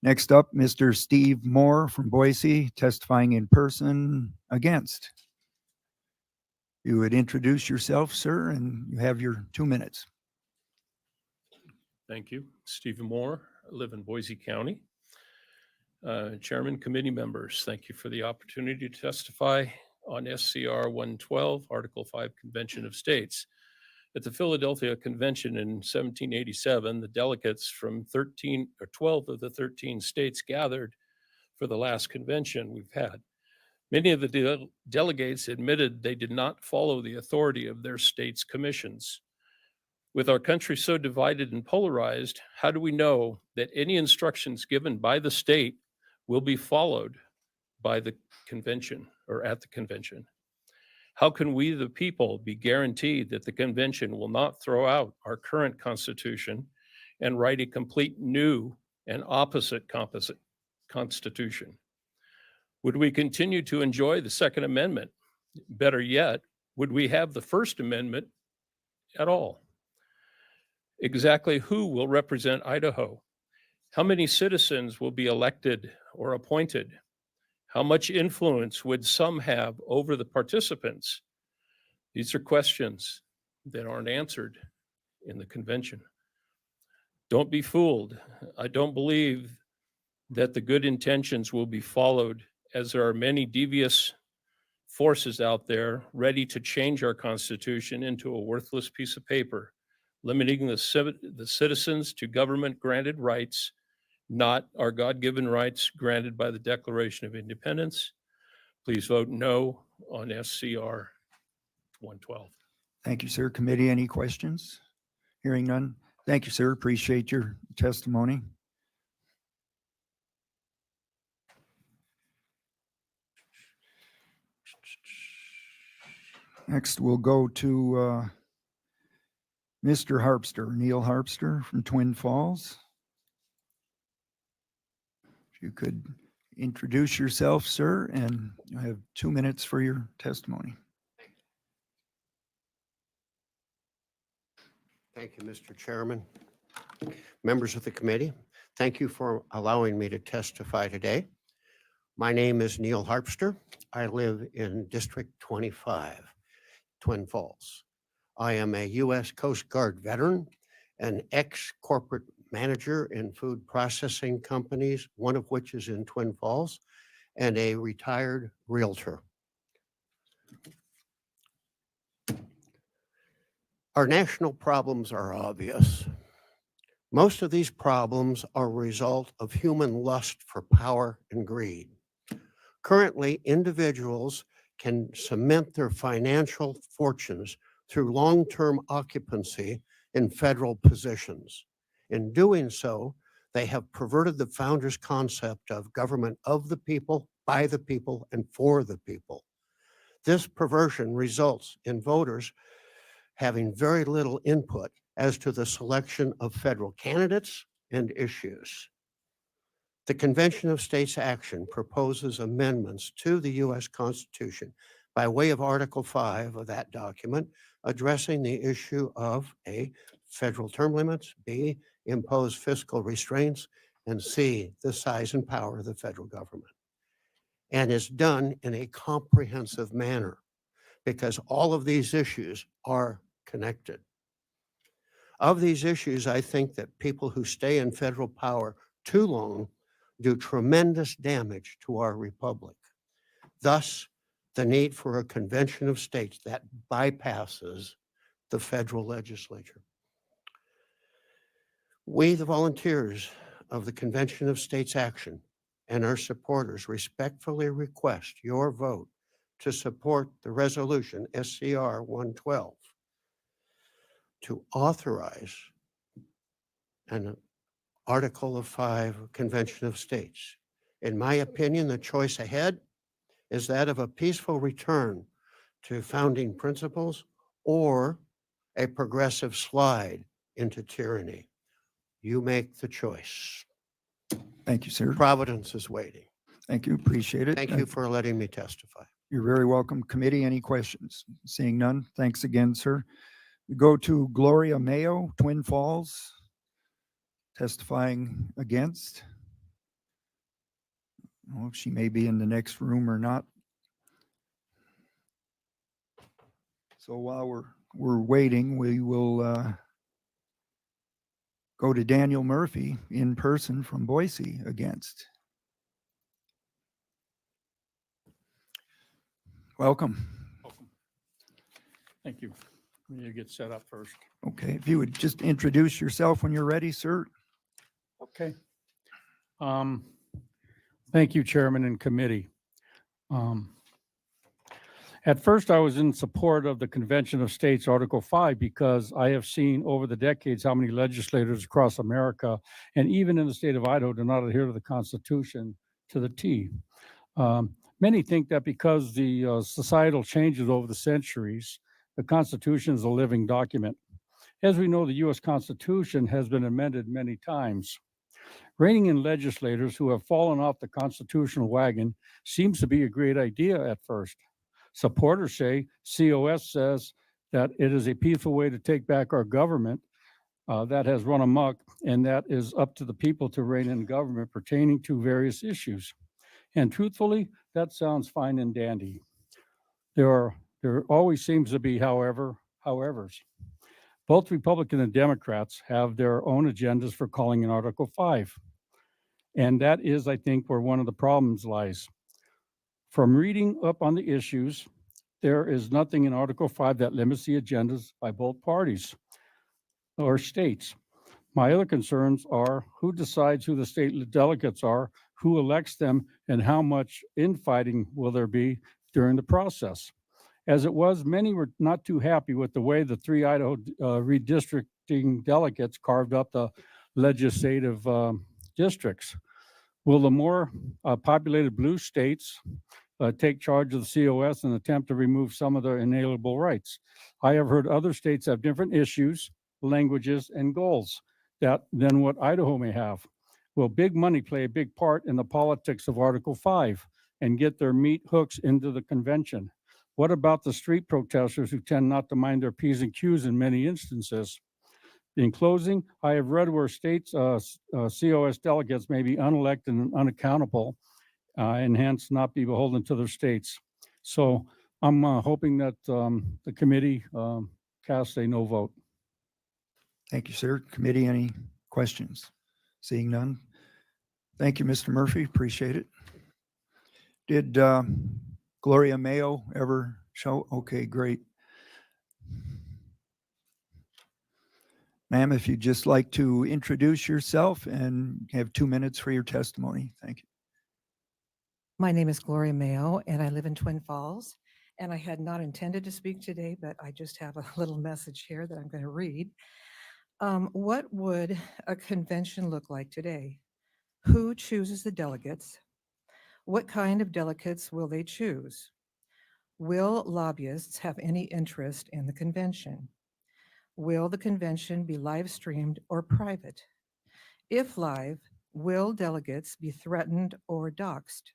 Next up, Mr. Steve Moore from Boise, testifying in person against. You would introduce yourself, sir, and you have your 2 minutes. Thank you. Stephen Moore. I live in Boise County. Chairman, committee members, thank you for the opportunity to testify on SCR 112, Article 5 Convention of States. At the Philadelphia Convention in 1787, the delegates from 13 or 12 of the 13 states gathered for the last convention we've had. Many of the delegates admitted they did not follow the authority of their state's commissions. With our country so divided and polarized, how do we know that any instructions given by the state will be followed by the convention or at the convention? How can we, the people, be guaranteed that the convention will not throw out our current constitution and write a complete new and opposite constitution? Would we continue to enjoy the Second Amendment? Better yet, would we have the First Amendment at all? Exactly who will represent Idaho? How many citizens will be elected or appointed? How much influence would some have over the participants? These are questions that aren't answered in the convention. Don't be fooled. I don't believe that the good intentions will be followed, as there are many devious forces out there ready to change our Constitution into a worthless piece of paper, limiting the citizens to government-granted rights, not our God-given rights granted by the Declaration of Independence. Please vote no on SCR 112. Thank you, sir. Committee, any questions? Hearing none. Thank you, sir. Appreciate your testimony. Next, we'll go to Mr. Harpster, Neil Harpster from Twin Falls. If you could introduce yourself, sir, and you have 2 minutes for your testimony. Thank you, Mr. Chairman. Members of the committee, thank you for allowing me to testify today. My name is Neil Harpster. I live in District 25, Twin Falls. I am a U.S. Coast Guard veteran, an ex-corporate manager in food processing companies, one of which is in Twin Falls, and a retired realtor. Our national problems are obvious. Most of these problems are a result of human lust for power and greed. Currently, individuals can cement their financial fortunes through long-term occupancy in federal positions. In doing so, they have perverted the founders' concept of government of the people, by the people, and for the people. This perversion results in voters having very little input as to the selection of federal candidates and issues. The Convention of States Action proposes amendments to the U.S. Constitution by way of Article 5 of that document, addressing the issue of A, federal term limits, B, impose fiscal restraints, and C, the size and power of the federal government. And is done in a comprehensive manner because all of these issues are connected. Of these issues, I think that people who stay in federal power too long do tremendous damage to our republic. Thus, the need for a convention of states that bypasses the federal legislature. We, the volunteers of the Convention of States Action and our supporters, respectfully request your vote to support the resolution SCR 112 to authorize an Article of 5 Convention of States. In my opinion, the choice ahead is that of a peaceful return to founding principles or a progressive slide into tyranny. You make the choice. Thank you, sir. Providence is waiting. Thank you. Appreciate it. Thank you for letting me testify. You're very welcome. Committee, any questions? Seeing none. Thanks again, sir. We go to Gloria Mayo, Twin Falls, testifying against. I don't know if she may be in the next room or not. So while we're waiting, we will go to Daniel Murphy in person from Boise against. Welcome. Thank you. You get set up first. Okay, if you would just introduce yourself when you're ready, sir. Okay. Thank you, Chairman and committee. At first, I was in support of the Convention of States Article 5 because I have seen over the decades how many legislators across America and even in the state of Idaho do not adhere to the Constitution to the T. Many think that because the societal changes over the centuries, the Constitution is a living document. As we know, the U.S. Constitution has been amended many times. Reining in legislators who have fallen off the constitutional wagon seems to be a great idea at first. Supporters say COS says that it is a peaceful way to take back our government that has run amok, and that is up to the people to rein in government pertaining to various issues. And truthfully, that sounds fine and dandy. There always seems to be, howevers. Both Republican and Democrats have their own agendas for calling in Article 5. And that is, I think, where one of the problems lies. From reading up on the issues, there is nothing in Article 5 that limits the agendas by both parties or states. My other concerns are who decides who the state delegates are, who elects them, and how much infighting will there be during the process. As it was, many were not too happy with the way the 3 Idaho redistricting delegates carved up the legislative districts. Will the more populated blue states take charge of the COS and attempt to remove some of their inalienable rights? I have heard other states have different issues, languages, and goals than what Idaho may have. Will big money play a big part in the politics of Article 5 and get their meat hooks into the convention? What about the street protesters who tend not to mind their P's and Q's in many instances? In closing, I have read where states, COS delegates may be unelected and unaccountable, and hence not be beholden to their states. So I'm hoping that the committee casts a no vote. Thank you, sir. Committee, any questions? Seeing none. Thank you, Mr. Murphy. Appreciate it. Did Gloria Mayo ever show? Okay, great. Ma'am, if you'd just like to introduce yourself and have 2 minutes for your testimony. Thank you. My name is Gloria Mayo, and I live in Twin Falls. And I had not intended to speak today, but I just have a little message here that I'm going to read. What would a convention look like today? Who chooses the delegates? What kind of delegates will they choose? Will lobbyists have any interest in the convention? Will the convention be live streamed or private? If live, will delegates be threatened or doxxed?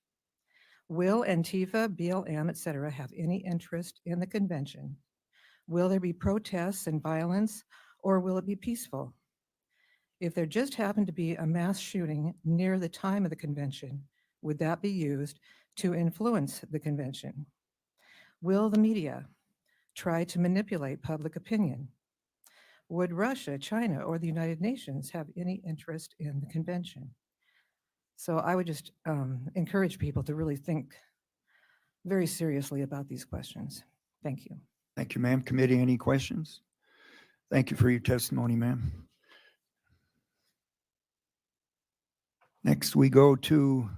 Will Antifa, BLM, etc. have any interest in the convention? Will there be protests and violence, or will it be peaceful? If there just happened to be a mass shooting near the time of the convention, would that be used to influence the convention? Will the media try to manipulate public opinion? Would Russia, China, or the United Nations have any interest in the convention? So I would just encourage people to really think very seriously about these questions. Thank you. Thank you, ma'am. Committee, any questions? Thank you for your testimony, ma'am. Next, we go to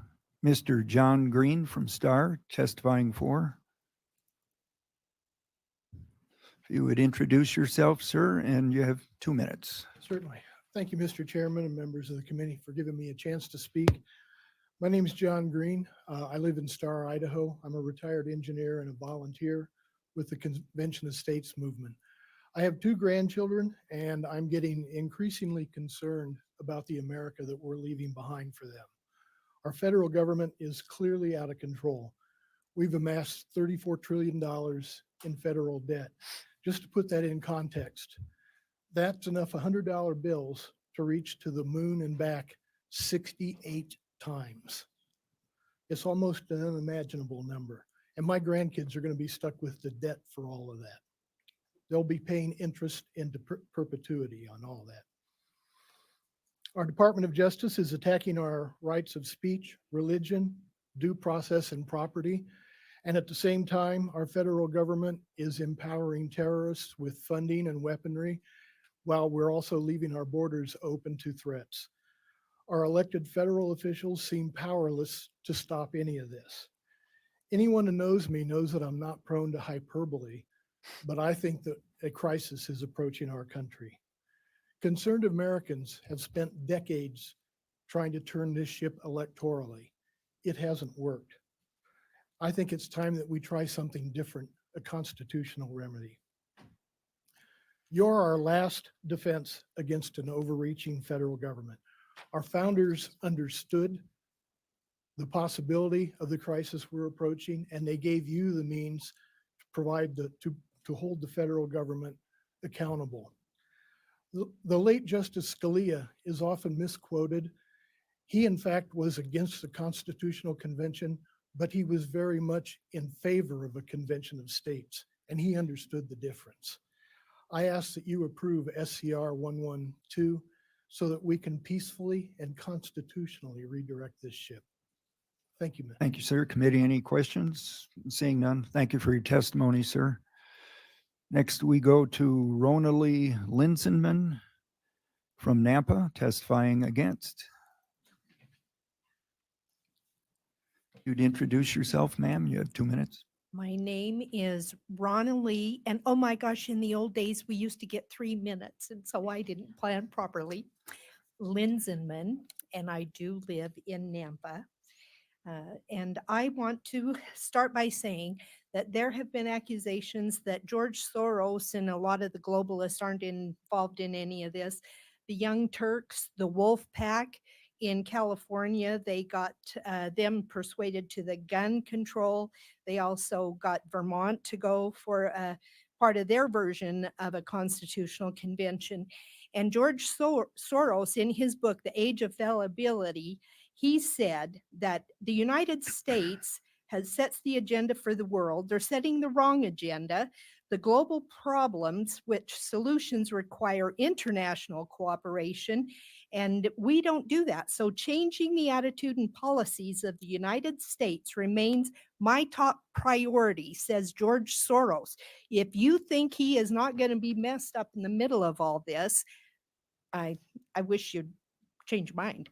Mr. John Green from Star, testifying for. If you would introduce yourself, sir, and you have 2 minutes. Certainly. Thank you, Mr. Chairman and members of the committee for giving me a chance to speak. My name is John Green. I live in Star, Idaho. I'm a retired engineer and a volunteer with the Convention of States movement. I have 2 grandchildren, and I'm getting increasingly concerned about the America that we're leaving behind for them. Our federal government is clearly out of control. We've amassed $34 trillion in federal debt. Just to put that in context, that's enough $100 bills to reach to the moon and back 68 times. It's almost an unimaginable number. And my grandkids are going to be stuck with the debt for all of that. They'll be paying interest into perpetuity on all that. Our Department of Justice is attacking our rights of speech, religion, due process, and property. And at the same time, our federal government is empowering terrorists with funding and weaponry, while we're also leaving our borders open to threats. Our elected federal officials seem powerless to stop any of this. Anyone who knows me knows that I'm not prone to hyperbole, but I think that a crisis is approaching our country. Concerned Americans have spent decades trying to turn this ship electorally. It hasn't worked. I think it's time that we try something different, a constitutional remedy. You're our last defense against an overreaching federal government. Our founders understood the possibility of the crisis we're approaching, and they gave you the means to provide to hold the federal government accountable. The late Justice Scalia is often misquoted. He, in fact, was against the Constitutional Convention, but he was very much in favor of a convention of states, and he understood the difference. I ask that you approve SCR 112 so that we can peacefully and constitutionally redirect this ship. Thank you, Matt. Thank you, sir. Committee, any questions? Seeing none, thank you for your testimony, sir. Next, we go to Ronalee Linsenman from Nampa, testifying against. You'd introduce yourself, ma'am. You have 2 minutes. My name is Ronna Lee, and oh my gosh, in the old days, we used to get 3 minutes, and so I didn't plan properly. Linsenman, and I do live in Nampa. And I want to start by saying that there have been accusations that George Soros and a lot of the globalists aren't involved in any of this. The Young Turks, the Wolf Pack in California, they got them persuaded to the gun control. They also got Vermont to go for part of their version of a constitutional convention. And George Soros, in his book, The Age of Fallibility, he said that the United States sets the agenda for the world. They're setting the wrong agenda. The global problems, which solutions require international cooperation, and we don't do that. So changing the attitude and policies of the United States remains my top priority, says George Soros. If you think he is not going to be messed up in the middle of all this, I wish you'd change your mind.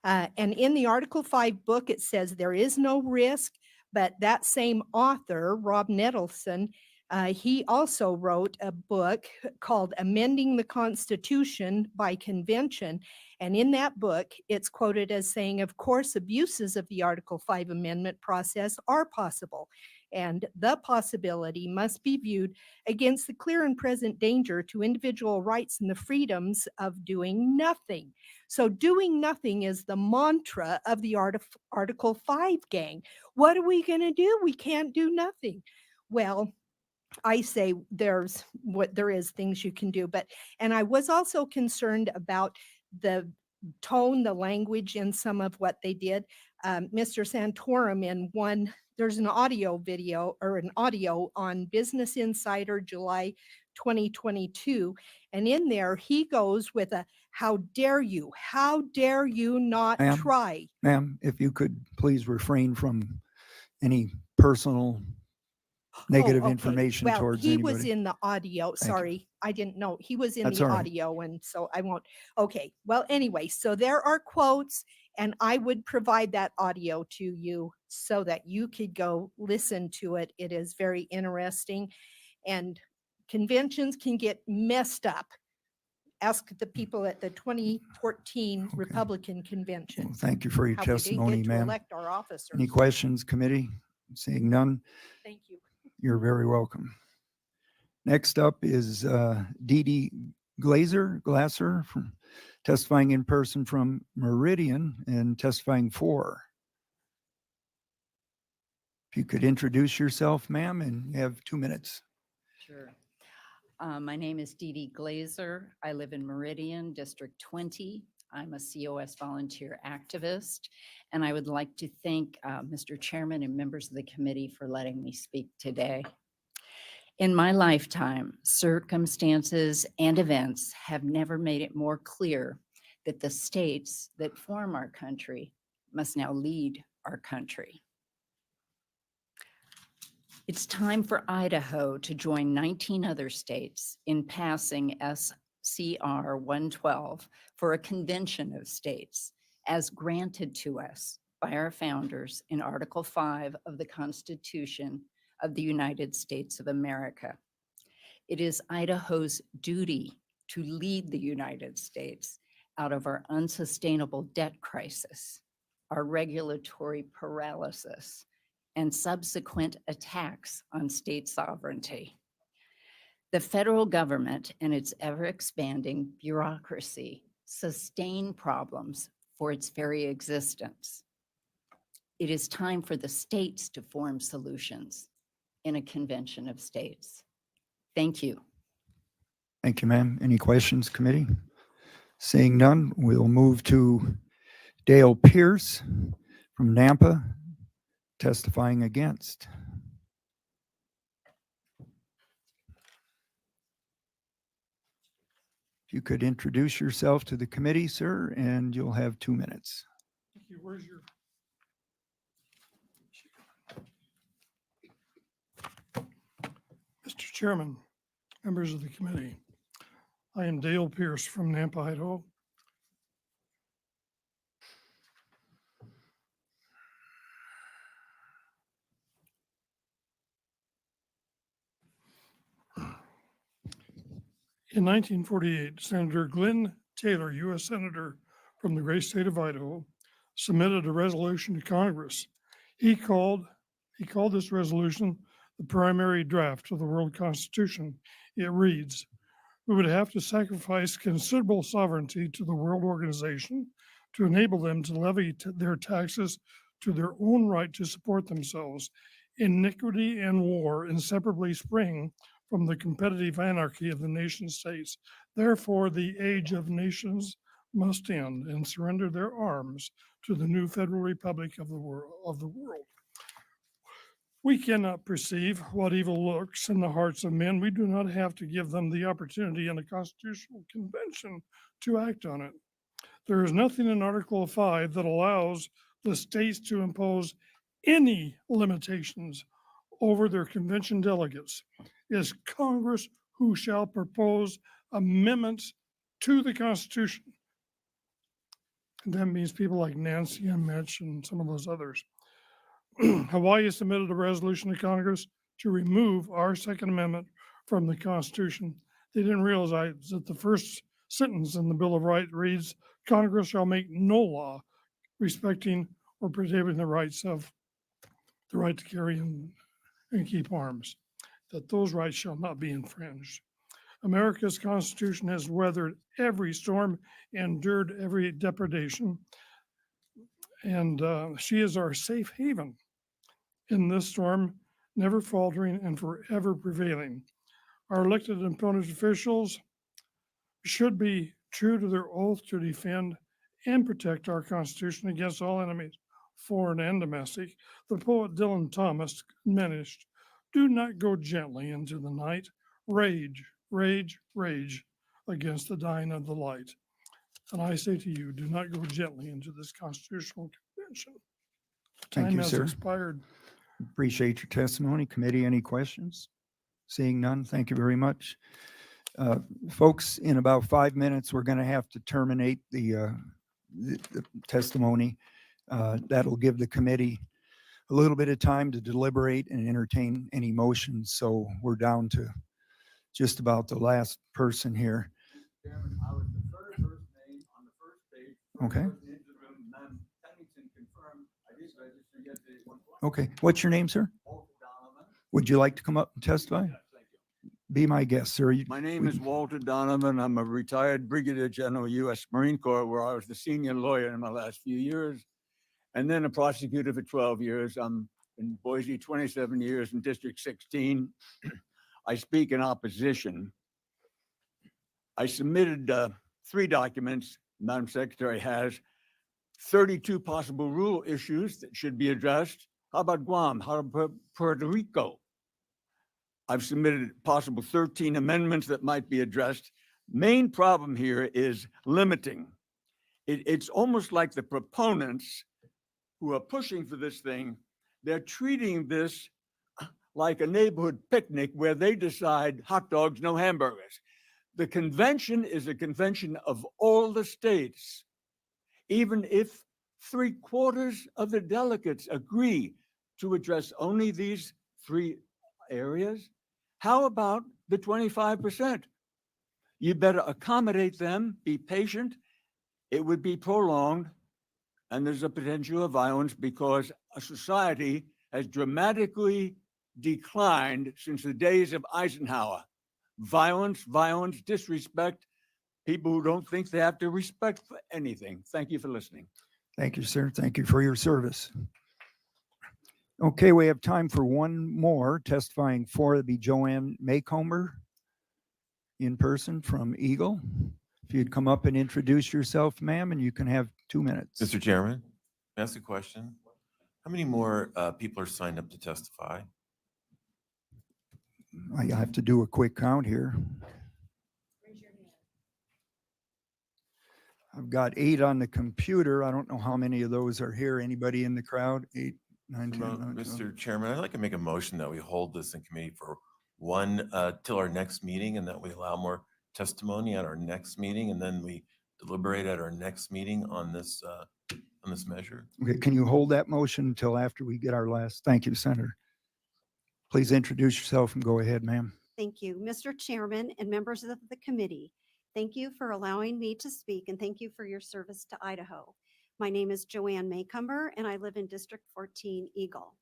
And in the Article 5 book, it says there is no risk, but that same author, Rob Nettleson, he also wrote a book called Amending the Constitution by Convention. And in that book, it's quoted as saying, of course, abuses of the Article 5 amendment process are possible, and the possibility must be viewed against the clear and present danger to individual rights and the freedoms of doing nothing. So doing nothing is the mantra of the Article 5 gang. What are we going to do? We can't do nothing. Well, I say there is things you can do, and I was also concerned about the tone, the language in some of what they did. Mr. Santorum there's an audio video or an audio on Business Insider, July 2022. And in there, he goes with how dare you not Ma'am? try. Ma'am, if you could please refrain from any personal negative okay. information Well, towards he anybody. was in the audio. Thank you. Sorry, I didn't know. He was in That's the all right. audio, and so I won't. Okay. Well, anyway, so there are quotes, and I would provide that audio to you so that you could go listen to it. It is very interesting, and conventions can get messed up. Ask the people at the 2014 Republican convention. Well, thank you for your how we didn't testimony, get to ma'am. elect our officers. Any questions, committee? Seeing none, Thank you. you're very welcome. Next up is Dee Dee Glasser from testifying in person from Meridian and testifying for. If you could introduce yourself, ma'am, and you have 2 minutes. Sure. My name is Dee Dee Glazer. I live in Meridian, District 20. I'm a COS volunteer activist, and I would like to thank Mr. Chairman and members of the committee for letting me speak today. In my lifetime, circumstances and events have never made it more clear that the states that form our country must now lead our country. It's time for Idaho to join 19 other states in passing SCR 112 for a convention of states as granted to us by our founders in Article 5 of the Constitution of the United States of America. It is Idaho's duty to lead the United States out of our unsustainable debt crisis, our regulatory paralysis, and subsequent attacks on state sovereignty. The federal government and its ever-expanding bureaucracy sustain problems for its very existence. It is time for the states to form solutions in a convention of states. Thank you. Thank you, ma'am. Any questions, committee? Seeing none, we'll move to Dale Pierce from Nampa testifying against. If you could introduce yourself to the committee, sir, and you'll have 2 minutes. Thank you. Where's your? Mr. Chairman, members of the committee, I am Dale Pierce from Nampa, Idaho. In 1948, Senator Glenn Taylor, U.S. Senator from the great state of Idaho, submitted a resolution to Congress. He called this resolution the primary draft of the world constitution. It reads, "We would have to sacrifice considerable sovereignty to the world organization to enable them to levy their taxes to their own right to support themselves. Iniquity and war inseparably spring from the competitive anarchy of the nation states. Therefore, the age of nations must end and surrender their arms to the new federal republic of the world. We cannot perceive what evil lurks in the hearts of men. We do not have to give them the opportunity in a constitutional convention to act on it. There is nothing in Article 5 that allows the states to impose any limitations over their convention delegates. It is Congress who shall propose amendments to the Constitution. And that means people like Nancy and Mitch and some of those others. Hawaii submitted a resolution to Congress to remove our Second Amendment from the Constitution. They didn't realize that the first sentence in the Bill of Rights reads, "Congress shall make no law respecting or prohibiting the right to carry and keep arms, that those rights shall not be infringed." America's Constitution has weathered every storm, endured every depredation, and she is our safe haven in this storm, never faltering and forever prevailing. Our elected and appointed officials should be true to their oath to defend and protect our Constitution against all enemies, foreign and domestic. The poet Dylan Thomas admonished, "Do not go gently into the night. Rage, rage, rage against the dying of the light." And I say to you, do not go gently into this constitutional convention. Thank Time you, has sir. expired. Appreciate your testimony. Committee, any questions? Seeing none, thank you very much. Folks, in about 5 minutes, we're going to have to terminate the testimony. That'll give the committee a little bit of time to deliberate and entertain any motions. So we're down to just about the last person here. Chairman, I was the third first name on the first page. Okay. Person into the room. Ma'am Pennington confirmed I did register yesterday at 1:20. Okay, what's your name, sir? Walter Donovan. Would you like to come up and testify? Yes, thank you. Be my guest, sir. My name is Walter Donovan. I'm a retired Brigadier General, U.S. Marine Corps, where I was the senior lawyer in my last few years, and then a prosecutor for 12 years. I'm in Boise 27 years in District 16. I speak in opposition. I submitted 3 documents. Madam Secretary has 32 possible rule issues that should be addressed. How about Guam? How about Puerto Rico? I've submitted possible 13 amendments that might be addressed. Main problem here is limiting. It's almost like the proponents who are pushing for this thing, they're treating this like a neighborhood picnic where they decide hot dogs, no hamburgers. The convention is a convention of all the states. Even if 3/4 of the delegates agree to address only these 3 areas, how about the 25%? You better accommodate them, be patient. It would be prolonged, and there's a potential of violence because a society has dramatically declined since the days of Eisenhower. Violence, violence, disrespect, people who don't think they have to respect for anything. Thank you for listening. Thank you, sir. Thank you for your service. Okay, we have time for one more. Testifying for it'd be Joanne Maycomber in person from Eagle. If you'd come up and introduce yourself, ma'am, and you can have 2 minutes. Mr. Chairman, can I ask a question? How many more people are signed up to testify? I have to do a quick count here. I've got 8 on the computer. I don't know how many of those are here. Anybody in the crowd? 8, 9, 10, Well, 11, 12. Mr. Chairman, I'd like to make a motion that we hold this in committee for till our next meeting, and that we allow more testimony at our next meeting, and then we deliberate at our next meeting on this measure. Okay, can you hold that motion until after we get our last? Thank you, Senator. Please introduce yourself and go ahead, ma'am. Thank you, Mr. Chairman and members of the committee. Thank you for allowing me to speak, and thank you for your service to Idaho. My name is Joanne Maycomber, and I live in District 14, Eagle.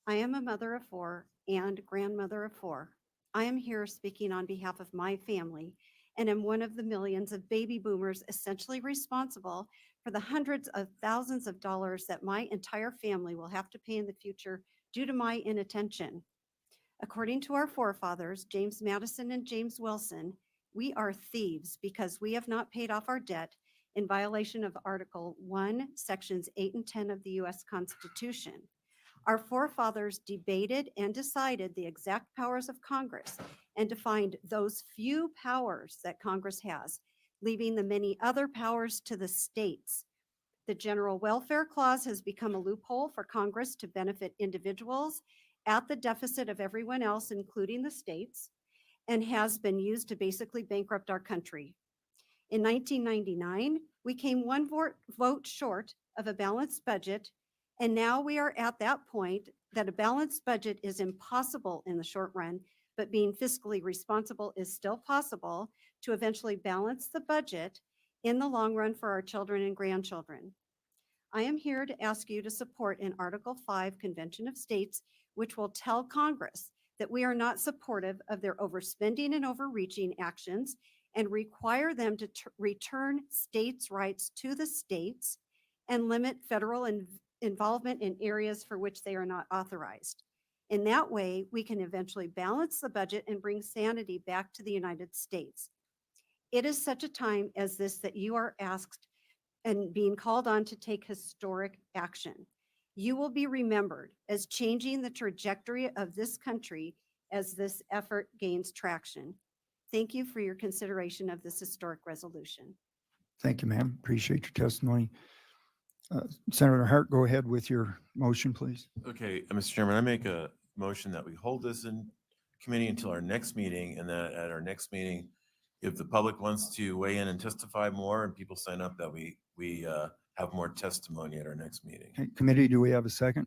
I am a mother of 4 and grandmother of 4. I am here speaking on behalf of my family and am one of the millions of baby boomers essentially responsible for the hundreds of thousands of dollars that my entire family will have to pay in the future due to my inattention. According to our forefathers, James Madison and James Wilson, we are thieves because we have not paid off our debt in violation of Article 1, Sections 8 and 10 of the U.S. Constitution. Our forefathers debated and decided the exact powers of Congress and defined those few powers that Congress has, leaving the many other powers to the states. The General Welfare Clause has become a loophole for Congress to benefit individuals at the deficit of everyone else, including the states, and has been used to basically bankrupt our country. In 1999, we came one vote short of a balanced budget, and now we are at that point that a balanced budget is impossible in the short run, but being fiscally responsible is still possible to eventually balance the budget in the long run for our children and grandchildren. I am here to ask you to support an Article 5 Convention of States, which will tell Congress that we are not supportive of their overspending and overreaching actions and require them to return states' rights to the states and limit federal involvement in areas for which they are not authorized. In that way, we can eventually balance the budget and bring sanity back to the United States. It is such a time as this that you are asked and being called on to take historic action. You will be remembered as changing the trajectory of this country as this effort gains traction. Thank you for your consideration of this historic resolution. Thank you, ma'am. Appreciate your testimony. Senator Hart, go ahead with your motion, please. Okay, Mr. Chairman, I make a motion that we hold this in committee until our next meeting, and that at our next meeting, if the public wants to weigh in and testify more and people sign up, that we have more testimony at our next meeting. Okay, committee, do we have a second?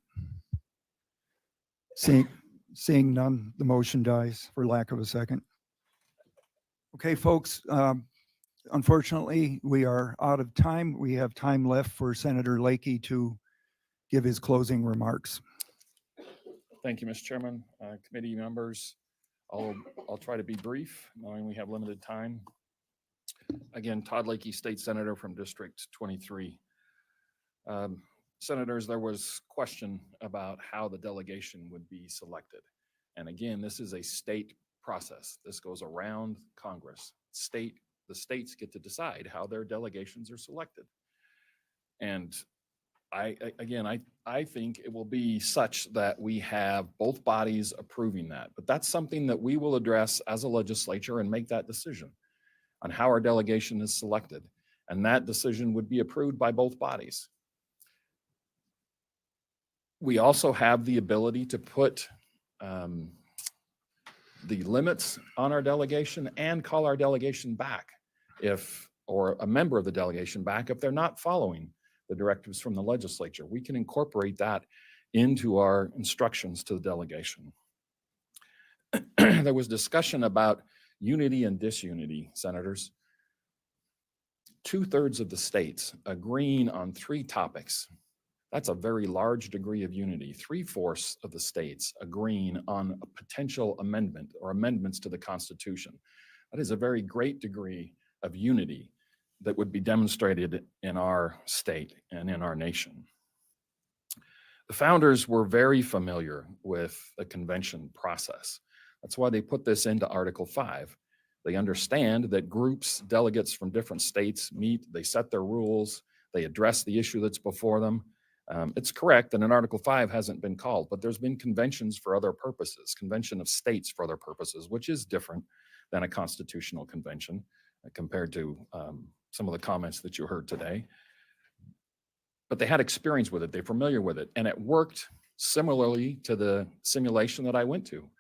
Seeing none, the motion dies for lack of a second. Okay, folks, unfortunately, we are out of time. We have time left for Senator Lakey to give his closing remarks. Thank you, Mr. Chairman, committee members. I'll try to be brief, knowing we have limited time. Again, Todd Lakey, State Senator from District 23. Senators, there was question about how the delegation would be selected. And again, this is a state process. This goes around Congress. The states get to decide how their delegations are selected. And I think it will be such that we have both bodies approving that. But that's something that we will address as a legislature and make that decision on how our delegation is selected. And that decision would be approved by both bodies. We also have the ability to put the limits on our delegation and call our delegation back or a member of the delegation back if they're not following the directives from the legislature. We can incorporate that into our instructions to the delegation. There was discussion about unity and disunity, senators. 2/3 of the states agreeing on 3 topics. That's a very large degree of unity. 3/4 of the states agreeing on a potential amendment or amendments to the Constitution. That is a very great degree of unity that would be demonstrated in our state and in our nation. The founders were very familiar with the convention process. That's why they put this into Article 5. They understand that groups, delegates from different states meet, they set their rules, they address the issue that's before them. It's correct that an Article 5 hasn't been called, but there's been conventions for other purposes, convention of states for other purposes, which is different than a constitutional convention compared to some of the comments that you heard today. But they had experience with it, they're familiar with it, and it worked similarly to the simulation that I went to.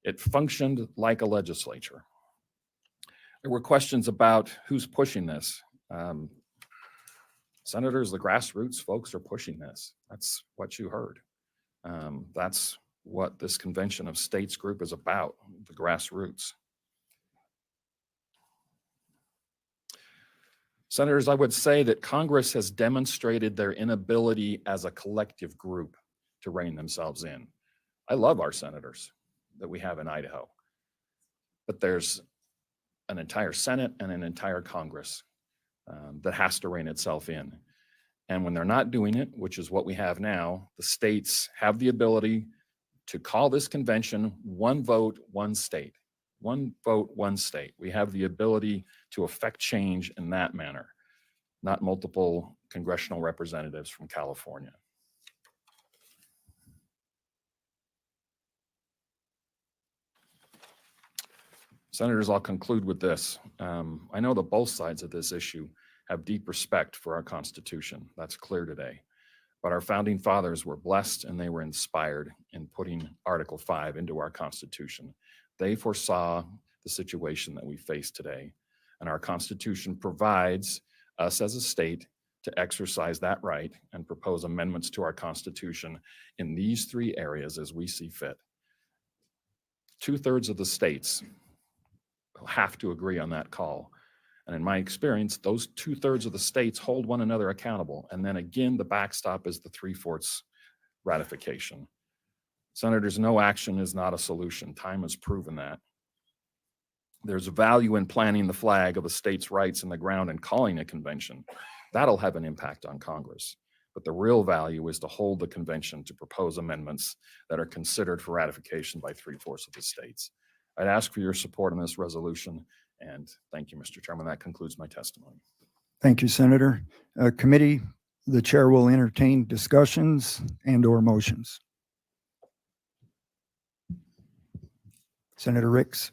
It functioned like a legislature. There were questions about who's pushing this. Senators, the grassroots folks are pushing this. That's what you heard. That's what this convention of states group is about, the grassroots. Senators, I would say that Congress has demonstrated their inability as a collective group to rein themselves in. I love our senators that we have in Idaho, but there's an entire Senate and an entire Congress that has to rein itself in. And when they're not doing it, which is what we have now, the states have the ability to call this convention one vote, one state. One vote, one state. We have the ability to affect change in that manner, not multiple congressional representatives from California. Senators, I'll conclude with this. I know that both sides of this issue have deep respect for our Constitution. That's clear today. But our founding fathers were blessed and they were inspired in putting Article 5 into our Constitution. They foresaw the situation that we face today. And our Constitution provides us as a state to exercise that right and propose amendments to our Constitution in these 3 areas as we see fit. 2/3 of the states have to agree on that call. And in my experience, those 2/3 of the states hold one another accountable. And then again, the backstop is the 3/4 ratification. Senators, no action is not a solution. Time has proven that. There's value in planting the flag of a state's rights in the ground and calling a convention. That'll have an impact on Congress. But the real value is to hold the convention to propose amendments that are considered for ratification by 3/4 of the states. I'd ask for your support on this resolution, and thank you, Mr. Chairman. That concludes my testimony. Thank you, Senator. Committee, the chair will entertain discussions and/or motions. Senator Ricks.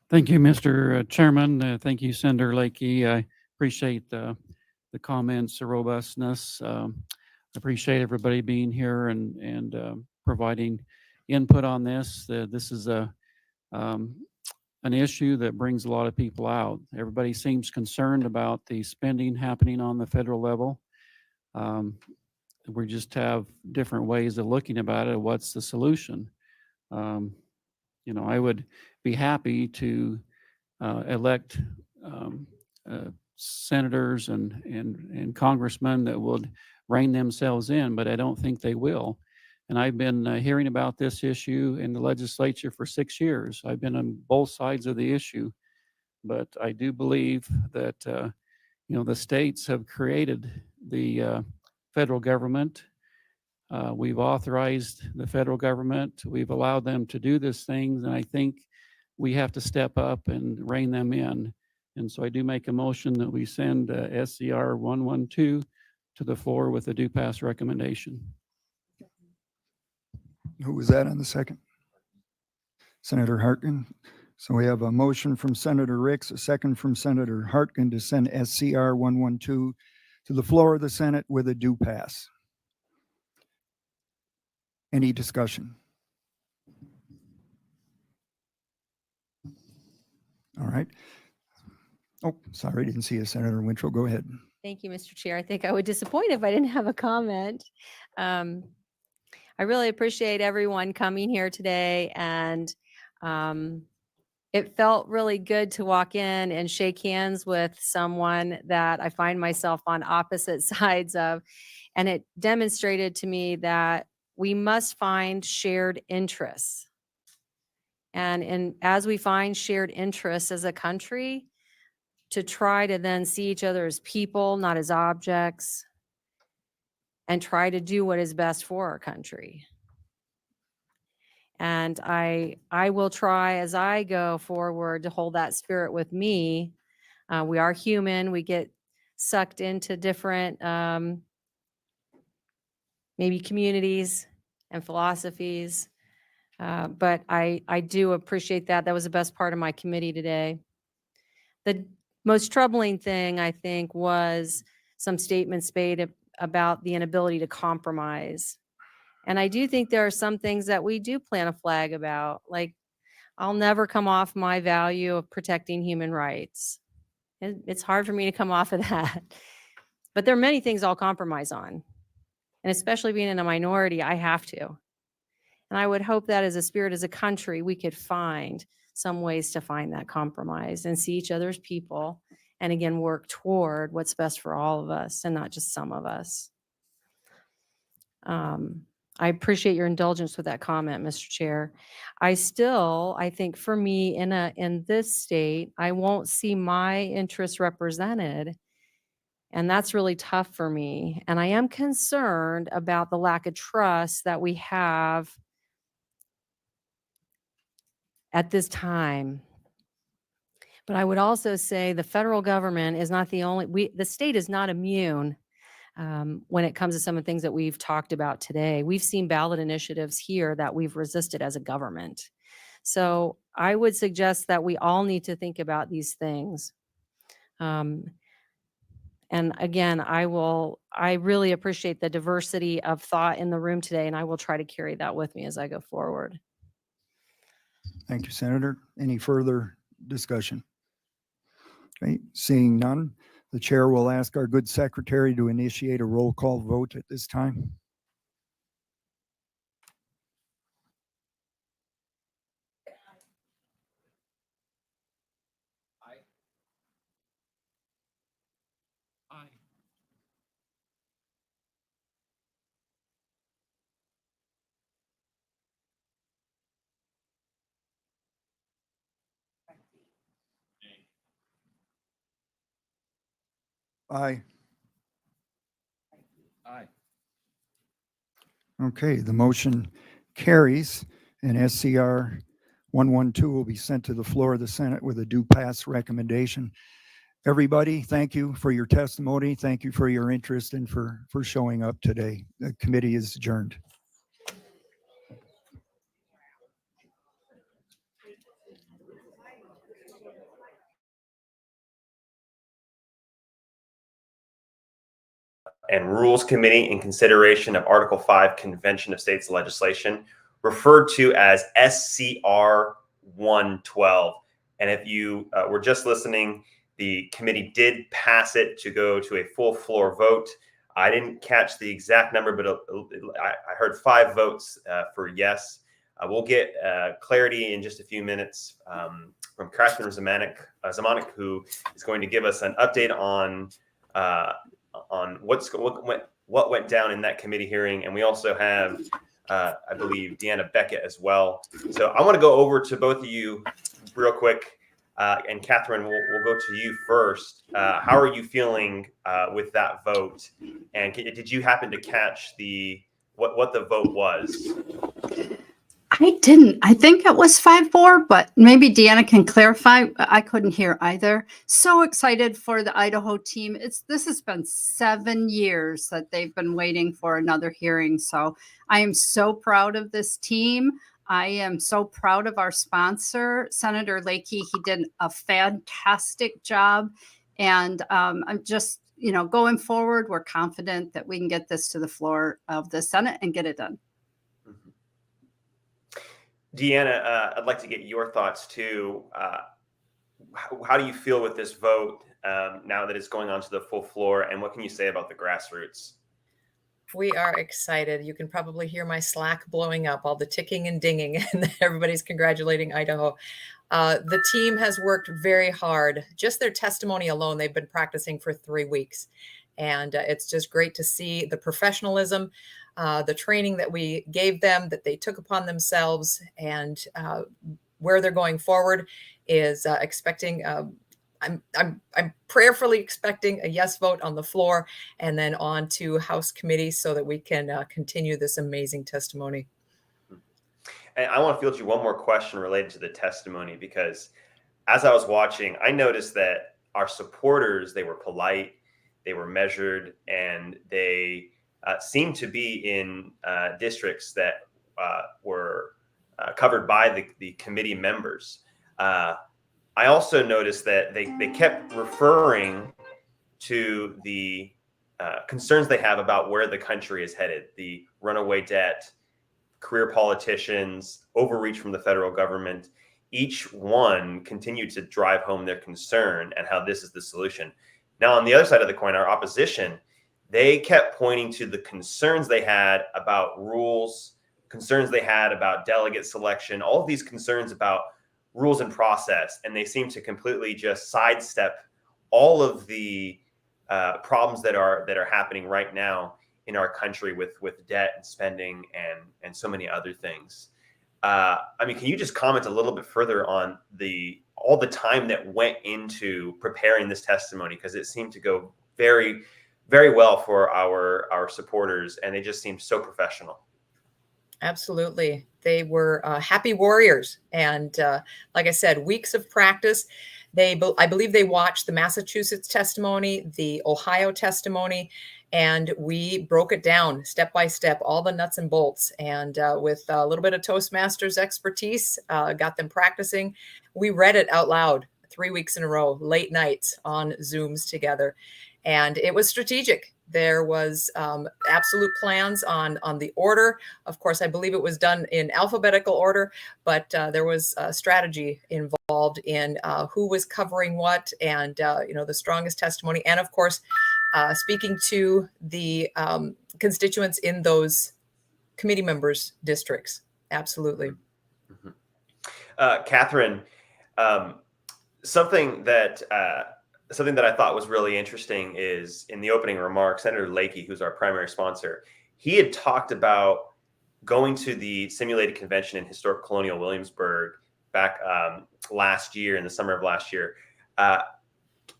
Thank you, Mr. Chairman. Thank you, Senator Lakey. I appreciate the comments, the robustness. I appreciate everybody being here and providing input on this. This is an issue that brings a lot of people out. Everybody seems concerned about the spending happening on the federal level. We just have different ways of looking about it. What's the solution? I would be happy to elect senators and congressmen that would rein themselves in, but I don't think they will. And I've been hearing about this issue in the legislature for 6 years. I've been on both sides of the issue, but I do believe that the states have created the federal government. We've authorized the federal government. We've allowed them to do these things, and I think we have to step up and rein them in. And so I do make a motion that we send SCR 112 to the floor with a due pass recommendation. Who was that on the second? Senator Hartkin. So we have a motion from Senator Ricks, a second from Senator Hartkin to send SCR 112 to the floor of the Senate with a due pass. Any discussion? All right. Oh, sorry, didn't see you, Senator Wintrow. Go ahead. Thank you, Mr. Chair. I think I would disappoint if I didn't have a comment. I really appreciate everyone coming here today, and it felt really good to walk in and shake hands with someone that I find myself on opposite sides of. And it demonstrated to me that we must find shared interests. And as we find shared interests as a country, to try to then see each other as people, not as objects, and try to do what is best for our country. And I will try as I go forward to hold that spirit with me. We are human. We get sucked into different maybe communities and philosophies. But I do appreciate that. That was the best part of my committee today. The most troubling thing, I think, was some statements made about the inability to compromise. And I do think there are some things that we do plant a flag about, like I'll never come off my value of protecting human rights. It's hard for me to come off of that. But there are many things I'll compromise on. And especially being in a minority, I have to. And I would hope that as a spirit, as a country, we could find some ways to find that compromise and see each other as people. And again, work toward what's best for all of us and not just some of us. I appreciate your indulgence with that comment, Mr. Chair. I think for me in this state, I won't see my interests represented. And that's really tough for me. And I am concerned about the lack of trust that we have at this time. But I would also say the federal government is not the state is not immune when it comes to some of the things that we've talked about today. We've seen ballot initiatives here that we've resisted as a government. So I would suggest that we all need to think about these things. And again, I really appreciate the diversity of thought in the room today, and I will try to carry that with me as I go forward. Thank you, Senator. Any further discussion? Okay, seeing none, the chair will ask our good secretary to initiate a roll call vote at this time. Aye. Aye. Aye. Okay, the motion carries, and SCR 112 will be sent to the floor of the Senate with a due pass recommendation. Everybody, thank you for your testimony. Thank you for your interest and for showing up today. The committee is adjourned. And Rules Committee in consideration of Article 5 Convention of States legislation, referred to as SCR 112. And if you were just listening, the committee did pass it to go to a full floor vote. I didn't catch the exact number, but I heard 5 votes for yes. We'll get clarity in just a few minutes from Catherine Zamanek, who is going to give us an update on what went down in that committee hearing. And we also have, I believe, Deanna Beckett as well. So I want to go over to both of you real quick. And Catherine, we'll go to you first. How are you feeling with that vote? And did you happen to catch what the vote was? I didn't. I think it was 5-4, but maybe Deanna can clarify. I couldn't hear either. So excited for the Idaho team. This has been 7 years that they've been waiting for another hearing. So I am so proud of this team. I am so proud of our sponsor, Senator Lakey. He did a fantastic job. And I'm just, going forward, we're confident that we can get this to the floor of the Senate and get it done. Deanna, I'd like to get your thoughts too. How do you feel with this vote now that it's going on to the full floor, and what can you say about the grassroots? We are excited. You can probably hear my Slack blowing up, all the ticking and dinging, and everybody's congratulating Idaho. The team has worked very hard. Just their testimony alone, they've been practicing for 3 weeks. And it's just great to see the professionalism, the training that we gave them, that they took upon themselves, and where they're going forward is expecting I'm prayerfully expecting a yes vote on the floor and then on to House committee so that we can continue this amazing testimony. And I want to field you one more question related to the testimony, because as I was watching, I noticed that our supporters, they were polite, they were measured, and they seemed to be in districts that were covered by the committee members. I also noticed that they kept referring to the concerns they have about where the country is headed, the runaway debt, career politicians, overreach from the federal government. Each one continued to drive home their concern and how this is the solution. Now, on the other side of the coin, our opposition, they kept pointing to the concerns they had about rules, concerns they had about delegate selection, all of these concerns about rules and process, and they seem to completely just sidestep all of the problems that are happening right now in our country with debt and spending and so many other things. I mean, can you just comment a little bit further on all the time that went into preparing this testimony? Because it seemed to go very, very well for our supporters, and they just seemed so professional. Absolutely. They were happy warriors. And like I said, weeks of practice. I believe they watched the Massachusetts testimony, the Ohio testimony, and we broke it down step by step, all the nuts and bolts. And with a little bit of Toastmasters expertise, got them practicing. We read it out loud 3 weeks in a row, late nights on Zooms together. And it was strategic. There was absolute plans on the order. Of course, I believe it was done in alphabetical order, but there was a strategy involved in who was covering what, and the strongest testimony, and of course, speaking to the constituents in those committee members' districts. Absolutely. Catherine, something that I thought was really interesting is in the opening remarks, Senator Lakey, who's our primary sponsor, he had talked about going to the simulated convention in historic colonial Williamsburg back last year, in the summer of last year.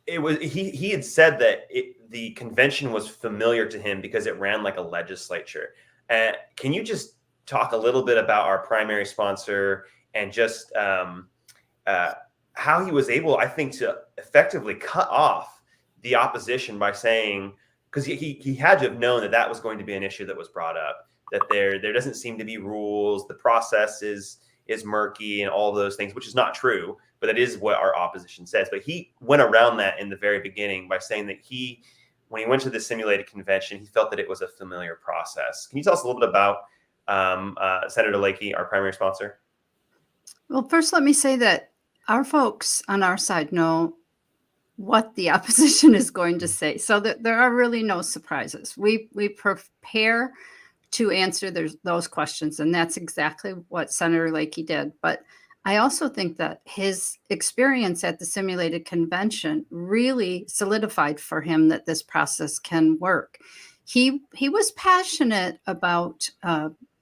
He had said that the convention was familiar to him because it ran like a legislature. Can you just talk a little bit about our primary sponsor and just how he was able, I think, to effectively cut off the opposition by saying, because he had to have known that was going to be an issue that was brought up, that there doesn't seem to be rules, the process is murky and all those things, which is not true, but it is what our opposition says. But he went around that in the very beginning by saying that when he went to the simulated convention, he felt that it was a familiar process. Can you tell us a little bit about Senator Lakey, our primary sponsor? Well, first, let me say that our folks on our side know what the opposition is going to say, so that there are really no surprises. We prepare to answer those questions, and that's exactly what Senator Lakey did. But I also think that his experience at the simulated convention really solidified for him that this process can work. He was passionate about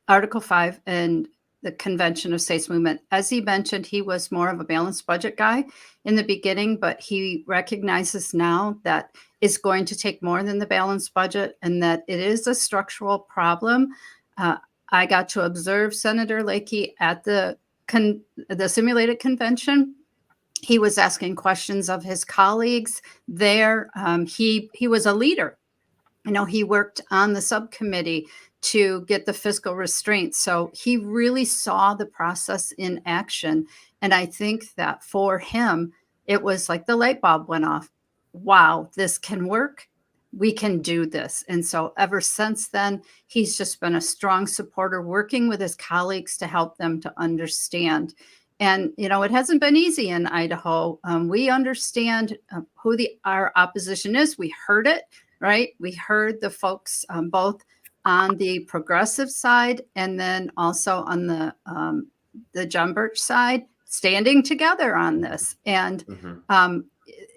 Article 5 and the Convention of States movement. As he mentioned, he was more of a balanced budget guy in the beginning, but he recognizes now that it's going to take more than the balanced budget and that it is a structural problem. I got to observe Senator Lakey at the simulated convention. He was asking questions of his colleagues there. He was a leader. He worked on the subcommittee to get the fiscal restraint. So he really saw the process in action. And I think that for him, it was like the light bulb went off. Wow, this can work. we can do this. And so ever since then, he's just been a strong supporter, working with his colleagues to help them to understand. And, you know, it hasn't been easy in Idaho. We understand who our opposition is. We heard it, right? We heard the folks both on the progressive side and then also on the John Birch side, standing together on this. And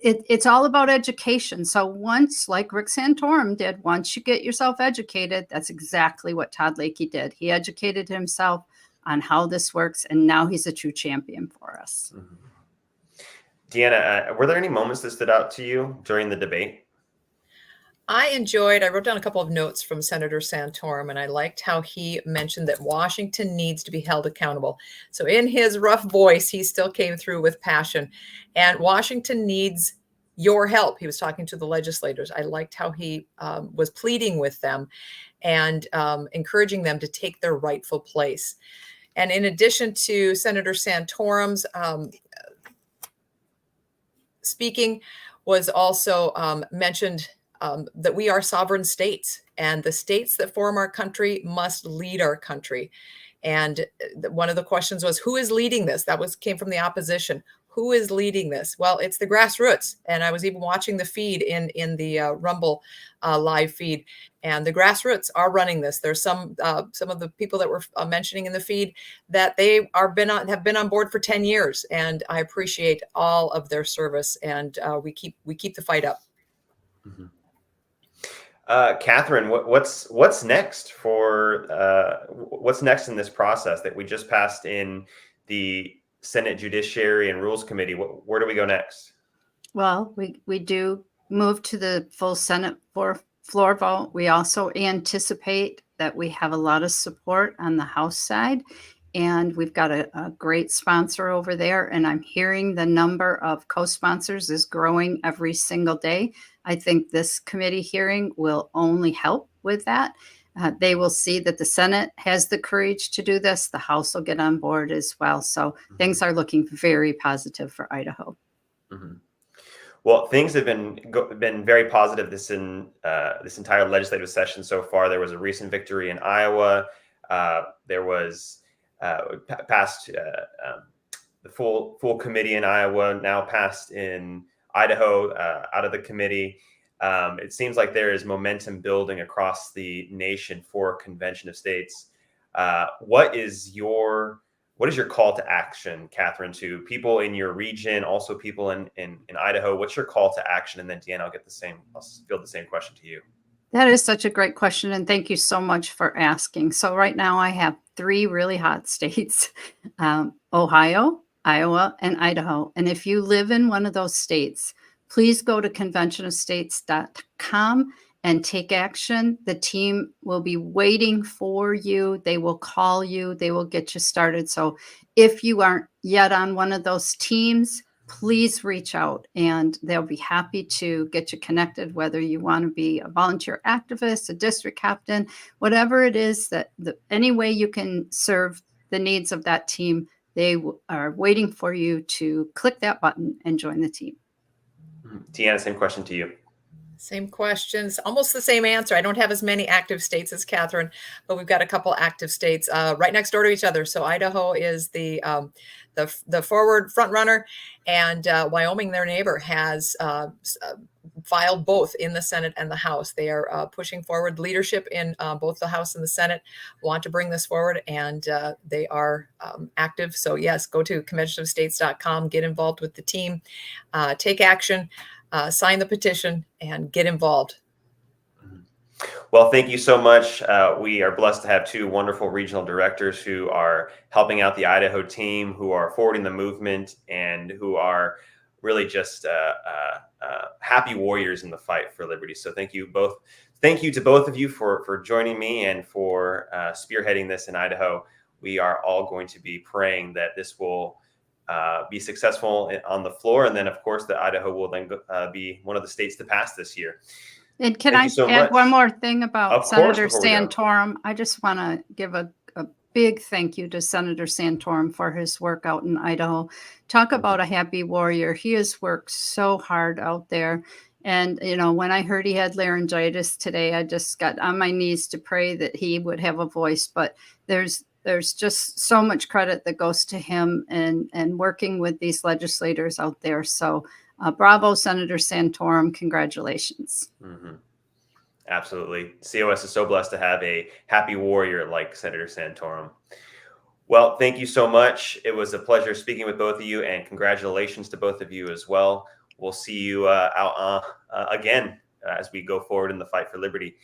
it's all about education. So once, like Rick Santorum did, once you get yourself educated, that's exactly what Todd Lakey did. He educated himself on how this works, and now he's a true champion for us. Deanna, were there any moments that stood out to you during the debate? I wrote down a couple of notes from Senator Santorum, and I liked how he mentioned that Washington needs to be held accountable. So in his rough voice, he still came through with passion. And Washington needs your help. He was talking to the legislators. I liked how he was pleading with them and encouraging them to take their rightful place. And in addition to Senator Santorum's speaking, was also mentioned that we are sovereign states, and the states that form our country must lead our country. And one of the questions was, who is leading this? That came from the opposition. Who is leading this? Well, it's the grassroots. And I was even watching the feed in the Rumble live feed, and the grassroots are running this. There's some of the people that were mentioning in the feed that they have been on board for 10 years, and I appreciate all of their service. And we keep the fight up. Catherine, what's next what's next in this process that we just passed in the Senate Judiciary and Rules Committee? Where do we go next? Well, we do move to the full Senate floor vote. We also anticipate that we have a lot of support on the House side, and we've got a great sponsor over there. And I'm hearing the number of co-sponsors is growing every single day. I think this committee hearing will only help with that. They will see that the Senate has the courage to do this. The House will get on board as well. So things are looking very positive for Idaho. Well, things have been very positive this entire legislative session so far. There was a recent victory in Iowa. There was passed the full committee in Iowa, now passed in Idaho out of the committee. It seems like there is momentum building across the nation for a convention of states. What is your call to action, Catherine, to people in your region, also people in Idaho? What's your call to action? And then Deanna, I'll field the same question to you. That is such a great question, and thank you so much for asking. So right now I have 3 really hot states, Ohio, Iowa, and Idaho. And if you live in one of those states, please go to conventionofstates.com and take action. The team will be waiting for you. They will call you. They will get you started. So if you aren't yet on one of those teams, please reach out and they'll be happy to get you connected, whether you want to be a volunteer activist, a district captain, whatever it is any way you can serve the needs of that team, they are waiting for you to click that button and join the team. Deanna, same question to you. Same questions, almost the same answer. I don't have as many active states as Catherine, but we've got a couple active states right next door to each other. So Idaho is the forward front runner, and Wyoming, their neighbor, has filed both in the Senate and the House. They are pushing forward leadership in both the House and the Senate, want to bring this forward, and they are active. So yes, go to conventionofstates.com, get involved with the team, take action. Sign the petition and get involved. Well, thank you so much. We are blessed to have 2 wonderful regional directors who are helping out the Idaho team, who are forwarding the movement, and who are really just happy warriors in the fight for liberty. So thank you both. Thank you to both of you for joining me and for spearheading this in Idaho. We are all going to be praying that this will be successful on the floor. And then, of course, that Idaho will then be one of the states to pass this year. And can I add one more thing about Senator Santorum? I just want to give a big thank you to Senator Santorum for his work out in Idaho. Talk about a happy warrior. He has worked so hard out there. And, you know, when I heard he had laryngitis today, I just got on my knees to pray that he would have a voice. But there's just so much credit that goes to him and working with these legislators out there. So bravo, Senator Santorum. Congratulations. Mhm. Absolutely. COS is so blessed to have a happy warrior like Senator Santorum. Well, thank you so much. It was a pleasure speaking with both of you, and congratulations to both of you as well. We'll see you out again as we go forward in the fight for liberty.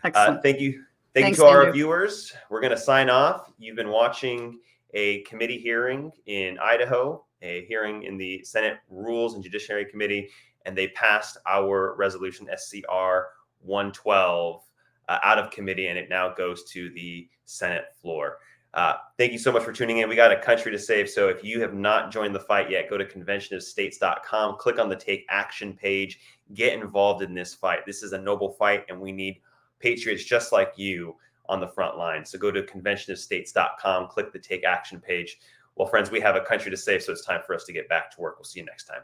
Excellent. Thank you. Thanks, to our Andrew. viewers. We're going to sign off. You've been watching a committee hearing in Idaho, a hearing in the Senate Rules and Judiciary Committee, and they passed our resolution SCR 112 out of committee, and it now goes to the Senate floor. Thank you so much for tuning in. We got a country to save. So if you have not joined the fight yet, go to conventionofstates.com, click on the Take Action page, get involved in this fight. This is a noble fight, and we need patriots just like you on the front line. So go to conventionofstates.com, click the Take Action page. Well, friends, we have a country to save, so it's time for us to get back to work. We'll see you next time.